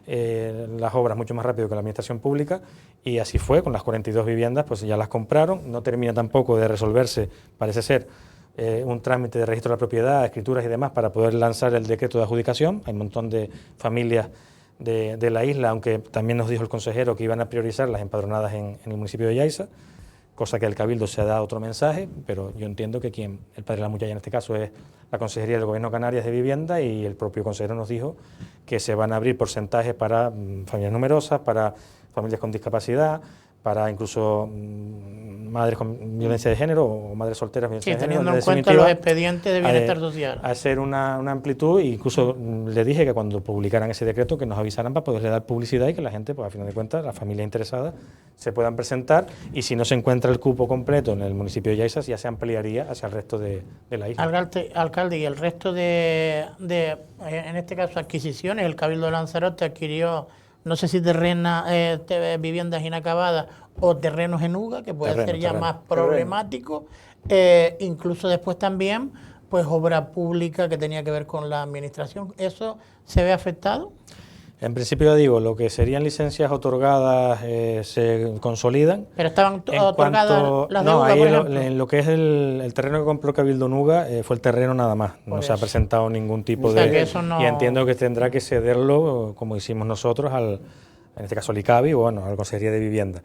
las obras mucho más rápido que la administración pública, y así fue, con las 42 viviendas, pues ya las compraron, no termina tampoco de resolverse, parece ser, un trámite de registro de la propiedad, escrituras y demás, para poder lanzar el decreto de adjudicación. Hay un montón de familias de la isla, aunque también nos dijo el consejero que iban a priorizar las empadronadas en el municipio de Yaiza, cosa que el Cabildo se ha dado otro mensaje, pero yo entiendo que el padre de la muchacha en este caso es la Consejería del Gobierno de Canarias de Vivienda, y el propio consejero nos dijo que se van a abrir porcentajes para familias numerosas, para familias con discapacidad, para incluso madres con violencia de género o madres solteras con violencia de género. Teniendo en cuenta los expedientes de bienestar social. Hacer una amplitud, e incluso le dije que cuando publicaran ese decreto que nos avisaran para poderle dar publicidad y que la gente, pues a final de cuentas, las familias interesadas se puedan presentar, y si no se encuentra el cupo completo en el municipio de Yaiza, ya se ampliaría hacia el resto de la isla. Alcalde, y el resto en este caso, adquisiciones, el Cabildo de Lanzarote adquirió, no sé si viviendas inacabadas o terrenos en UGA, que puede ser ya más problemático. Incluso después también, pues obra pública que tenía que ver con la administración. ¿Eso se ve afectado? En principio, ya digo, lo que serían licencias otorgadas se consolidan. ¿Pero estaban otorgadas las de UGA, por ejemplo? En lo que es el terreno que compró Cabildo Nuga, fue el terreno nada más. No se ha presentado ningún tipo de... Que eso no... Y entiendo que tendrá que cederlo, como hicimos nosotros, en este caso al ICABI, o bueno, a la Consejería de Vivienda.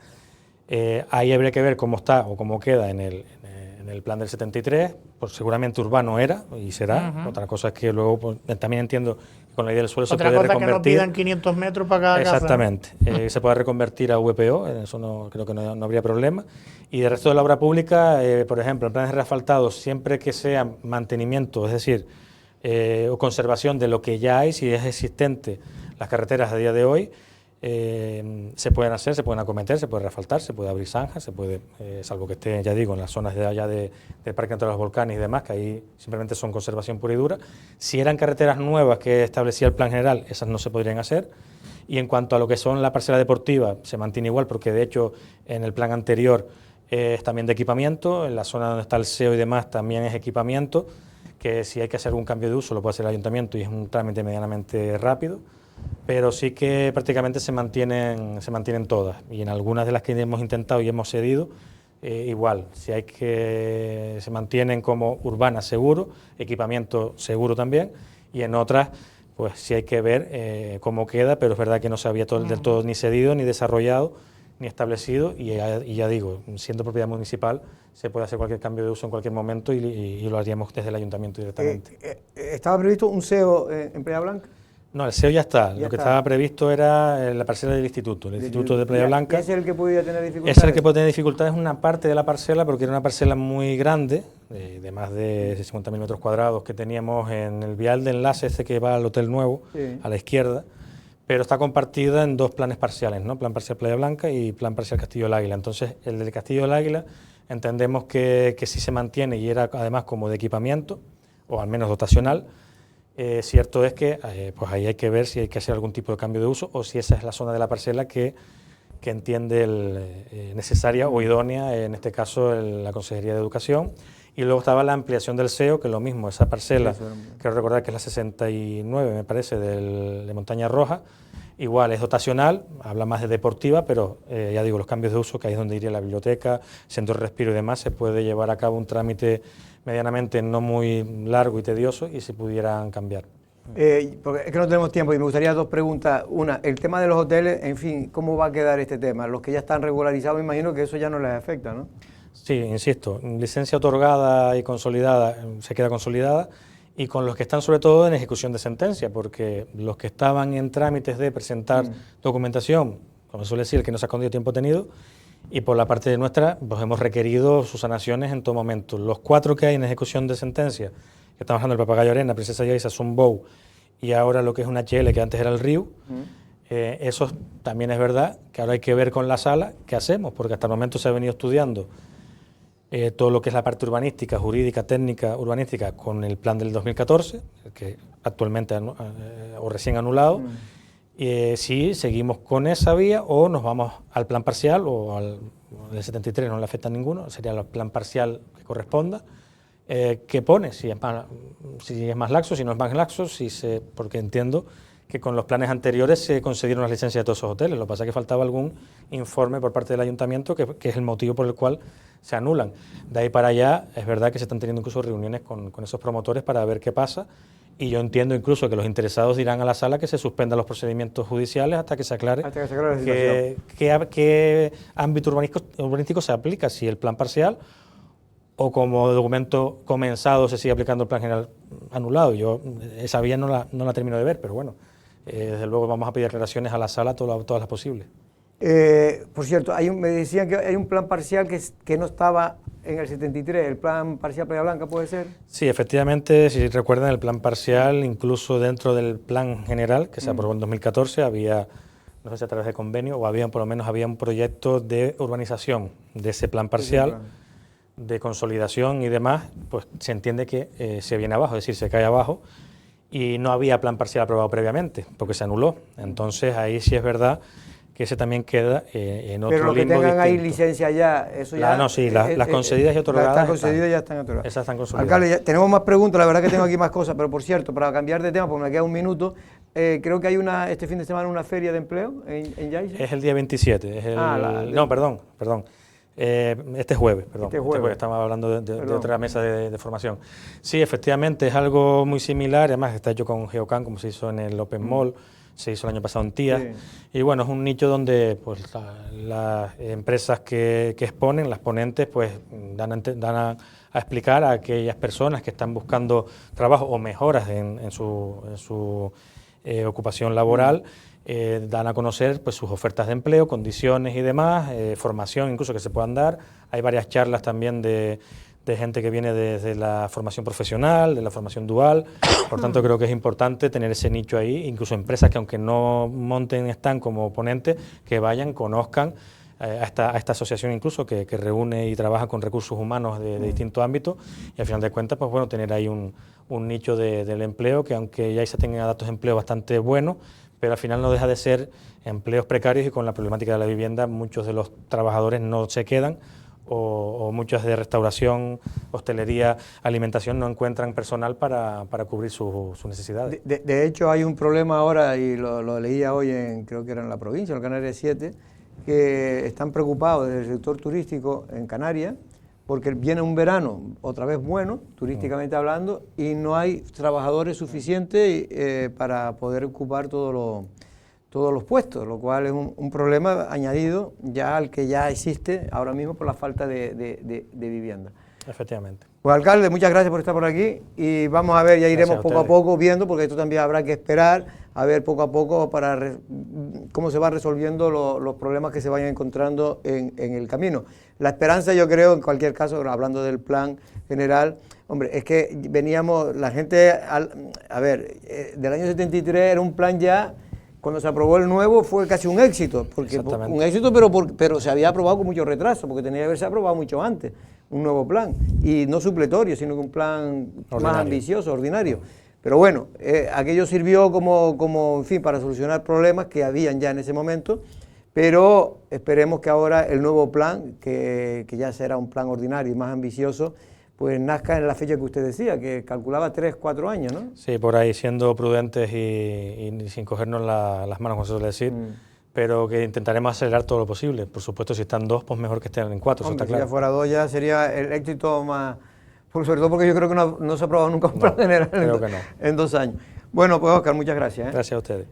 Ahí habría que ver cómo está o cómo queda en el plan del 73, pues seguramente urbano era y será. Otra cosa es que luego pues, también entiendo que con la idea del suelo se puede reconvertir. Otra cosa que no pidan 500 metros para cada casa. Exactamente, se puede reconvertir a VPO, eso creo que no habría problema. Y del resto de la obra pública, por ejemplo, en planes de reasfaltado, siempre que sea mantenimiento, es decir, o conservación de lo que ya hay, si es existente las carreteras a día de hoy, se pueden hacer, se pueden acometer, se puede reasfaltar, se puede abrir zanjas, se puede, salvo que esté, ya digo, en las zonas de allá del Parque Natural de los Volcanes y demás, que ahí simplemente son conservación pura y dura. Si eran carreteras nuevas que establecía el plan general, esas no se podrían hacer. Y en cuanto a lo que son la parcela deportiva, se mantiene igual, porque de hecho en el plan anterior es también de equipamiento, en la zona donde está el SEO y demás también es equipamiento, que si hay que hacer algún cambio de uso lo puede hacer el ayuntamiento y es un trámite medianamente rápido. Pero sí que prácticamente se mantienen todas, y en algunas de las que hemos intentado y hemos cedido, igual, se mantienen como urbanas seguro, equipamiento seguro también, y en otras pues sí hay que ver cómo queda, pero es verdad que no se había del todo ni cedido, ni desarrollado, ni establecido, y ya digo, siendo propiedad municipal, se puede hacer cualquier cambio de uso en cualquier momento y lo haríamos desde el ayuntamiento directamente. ¿Estaba previsto un SEO en Playa Blanca? No, el SEO ya está. Lo que estaba previsto era la parcela del instituto, el instituto de Playa Blanca. ¿Ese es el que podía tener dificultades? Ese es el que puede tener dificultades, una parte de la parcela, porque era una parcela muy grande, de más de 50.000 metros cuadrados que teníamos en el vial de enlace este que va al Hotel Nuevo, sí, a la izquierda, pero está compartida en dos planes parciales, ¿no? Plan parcial Playa Blanca y plan parcial Castillo del Águila. Entonces, el del Castillo del Águila entendemos que sí se mantiene y era además como de equipamiento, o al menos dotacional. Cierto es que pues ahí hay que ver si hay que hacer algún tipo de cambio de uso o si esa es la zona de la parcela que entiende necesaria o idónea, en este caso la Consejería de Educación. Y luego estaba la ampliación del SEO, que es lo mismo, esa parcela, quiero recordar que es la 69, me parece, de Montaña Roja, igual es dotacional, habla más de deportiva, pero ya digo, los cambios de uso, que ahí es donde iría la biblioteca, centro de respiro y demás, se puede llevar a cabo un trámite medianamente no muy largo y tedioso y se pudieran cambiar. Porque es que no tenemos tiempo y me gustaría dos preguntas. Una, el tema de los hoteles, en fin, ¿cómo va a quedar este tema? Los que ya están regularizados, me imagino que eso ya no les afecta, ¿no? Sí, insisto, licencia otorgada y consolidada se queda consolidada, y con los que están sobre todo en ejecución de sentencia, porque los que estaban en trámites de presentar documentación, como suele decir, el que no se ha escondido tiempo tenido, y por la parte de nuestra, pues hemos requerido sus sanaciones en todo momento. Los 4 que hay en ejecución de sentencia, que estamos hablando del Papagayo Arena, Princesa Yaiza, Sunbow, y ahora lo que es un HL, que antes era el Río, eso también es verdad, que ahora hay que ver con la sala qué hacemos, porque hasta el momento se ha venido estudiando todo lo que es la parte urbanística, jurídica, técnica, urbanística, con el plan del 2014, que actualmente o recién anulado, si seguimos con esa vía o nos vamos al plan parcial o al del 73, no le afecta a ninguno, sería el plan parcial que corresponda, que pone, si es más laxo, si no es más laxo, porque entiendo que con los planes anteriores se concedieron las licencias de todos esos hoteles. Lo que pasa es que faltaba algún informe por parte del ayuntamiento, que es el motivo por el cual se anulan. De ahí para allá, es verdad que se están teniendo incluso reuniones con esos promotores para ver qué pasa, y yo entiendo incluso que los interesados dirán a la sala que se suspendan los procedimientos judiciales hasta que se aclare, la situación. Qué ámbito urbanístico se aplica, si el plan parcial o como documento comenzado se sigue aplicando el plan general anulado. Yo esa vía no la termino de ver, pero bueno, desde luego vamos a pedir aclaraciones a la sala, todas las posibles. Por cierto, me decían que hay un plan parcial que no estaba en el 73, el plan parcial Playa Blanca, ¿puede ser? Sí, efectivamente, si recuerdan, el plan parcial, incluso dentro del plan general, que se aprobó en 2014, había, no sé si a través de convenio, o por lo menos había un proyecto de urbanización de ese plan parcial, de consolidación y demás, pues se entiende que se viene abajo, es decir, se cae abajo, y no había plan parcial aprobado previamente, porque se anuló. Entonces ahí sí es verdad que ese también queda en otro limbo. Pero los que tengan ahí licencia ya, eso ya... No, sí, las concedidas y otorgadas están concedidas, ya están otorgadas. Esas están consolidadas. Alcalde, tenemos más preguntas, la verdad que tengo aquí más cosas, pero por cierto, para cambiar de tema, porque me queda un minuto, creo que hay este fin de semana una feria de empleo en Yaiza. Es el día 27. No, perdón. Este jueves, estamos hablando de otra mesa de formación. Sí, efectivamente, es algo muy similar, además está hecho con Geocan, como se hizo en el Open Mall, se hizo el año pasado en TIA, y bueno, es un nicho donde pues, las empresas que exponen, las ponentes, pues dan a explicar a aquellas personas que están buscando trabajo o mejoras en su ocupación laboral, dan a conocer pues, sus ofertas de empleo, condiciones y demás, formación incluso que se puedan dar. Hay varias charlas también de gente que viene desde la formación profesional, de la formación dual. Por tanto, creo que es importante tener ese nicho ahí, incluso empresas que aunque no monten están como ponentes, que vayan, conozcan a esta asociación incluso que reúne y trabaja con recursos humanos de distintos ámbitos, y al final de cuentas, pues bueno, tener ahí un nicho del empleo que aunque ya se tengan datos de empleo bastante buenos, pero al final no deja de ser empleos precarios, y con la problemática de la vivienda muchos de los trabajadores no se quedan, o muchas de restauración, hostelería, alimentación no encuentran personal para cubrir sus necesidades. De hecho, hay un problema ahora, y lo leía hoy creo que era en La Provincia, en el Canarias 7, que están preocupados desde el sector turístico en Canarias, porque viene un verano otra vez bueno, turísticamente hablando, y no hay trabajadores suficientes para poder ocupar todos los puestos, lo cual es un problema añadido ya al que ya existe ahora mismo por la falta de vivienda. Efectivamente. Pues alcalde, muchas gracias por estar por aquí y vamos a ver, ya iremos poco a poco viendo, porque esto también habrá que esperar a ver poco a poco para cómo se van resolviendo los problemas que se vayan encontrando en el camino. La esperanza, yo creo, en cualquier caso, hablando del plan general, hombre, es que veníamos, la gente, a ver, del año 73 era un plan ya. Cuando se aprobó el nuevo fue casi un éxito, porque un éxito, pero se había aprobado con mucho retraso, porque tenía que haberse aprobado mucho antes, un nuevo plan, y no supletorio, sino que un plan más ambicioso, ordinario. Pero bueno, aquello sirvió como, en fin, para solucionar problemas que habían ya en ese momento, pero esperemos que ahora el nuevo plan, que ya será un plan ordinario y más ambicioso, pues nazca en la fecha que usted decía, que calculaba 3, 4 años, ¿no? Sí, por ahí, siendo prudentes y sin cogernos las manos, como se suele decir, pero que intentaremos acelerar todo lo posible. Por supuesto, si están 2, pues mejor que estén en 4, Hombre, eso está claro. Si ya fuera 2 ya sería el éxito más, sobre todo porque yo creo que no se ha aprobado nunca un plan general en 2 años. Bueno, pues Óscar, muchas gracias. Gracias a ustedes.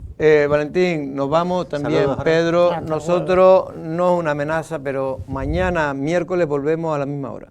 Valentín, nos vamos también. Saludos, Pedro, nosotros no es una amenaza, pero mañana, miércoles, volvemos a la misma hora.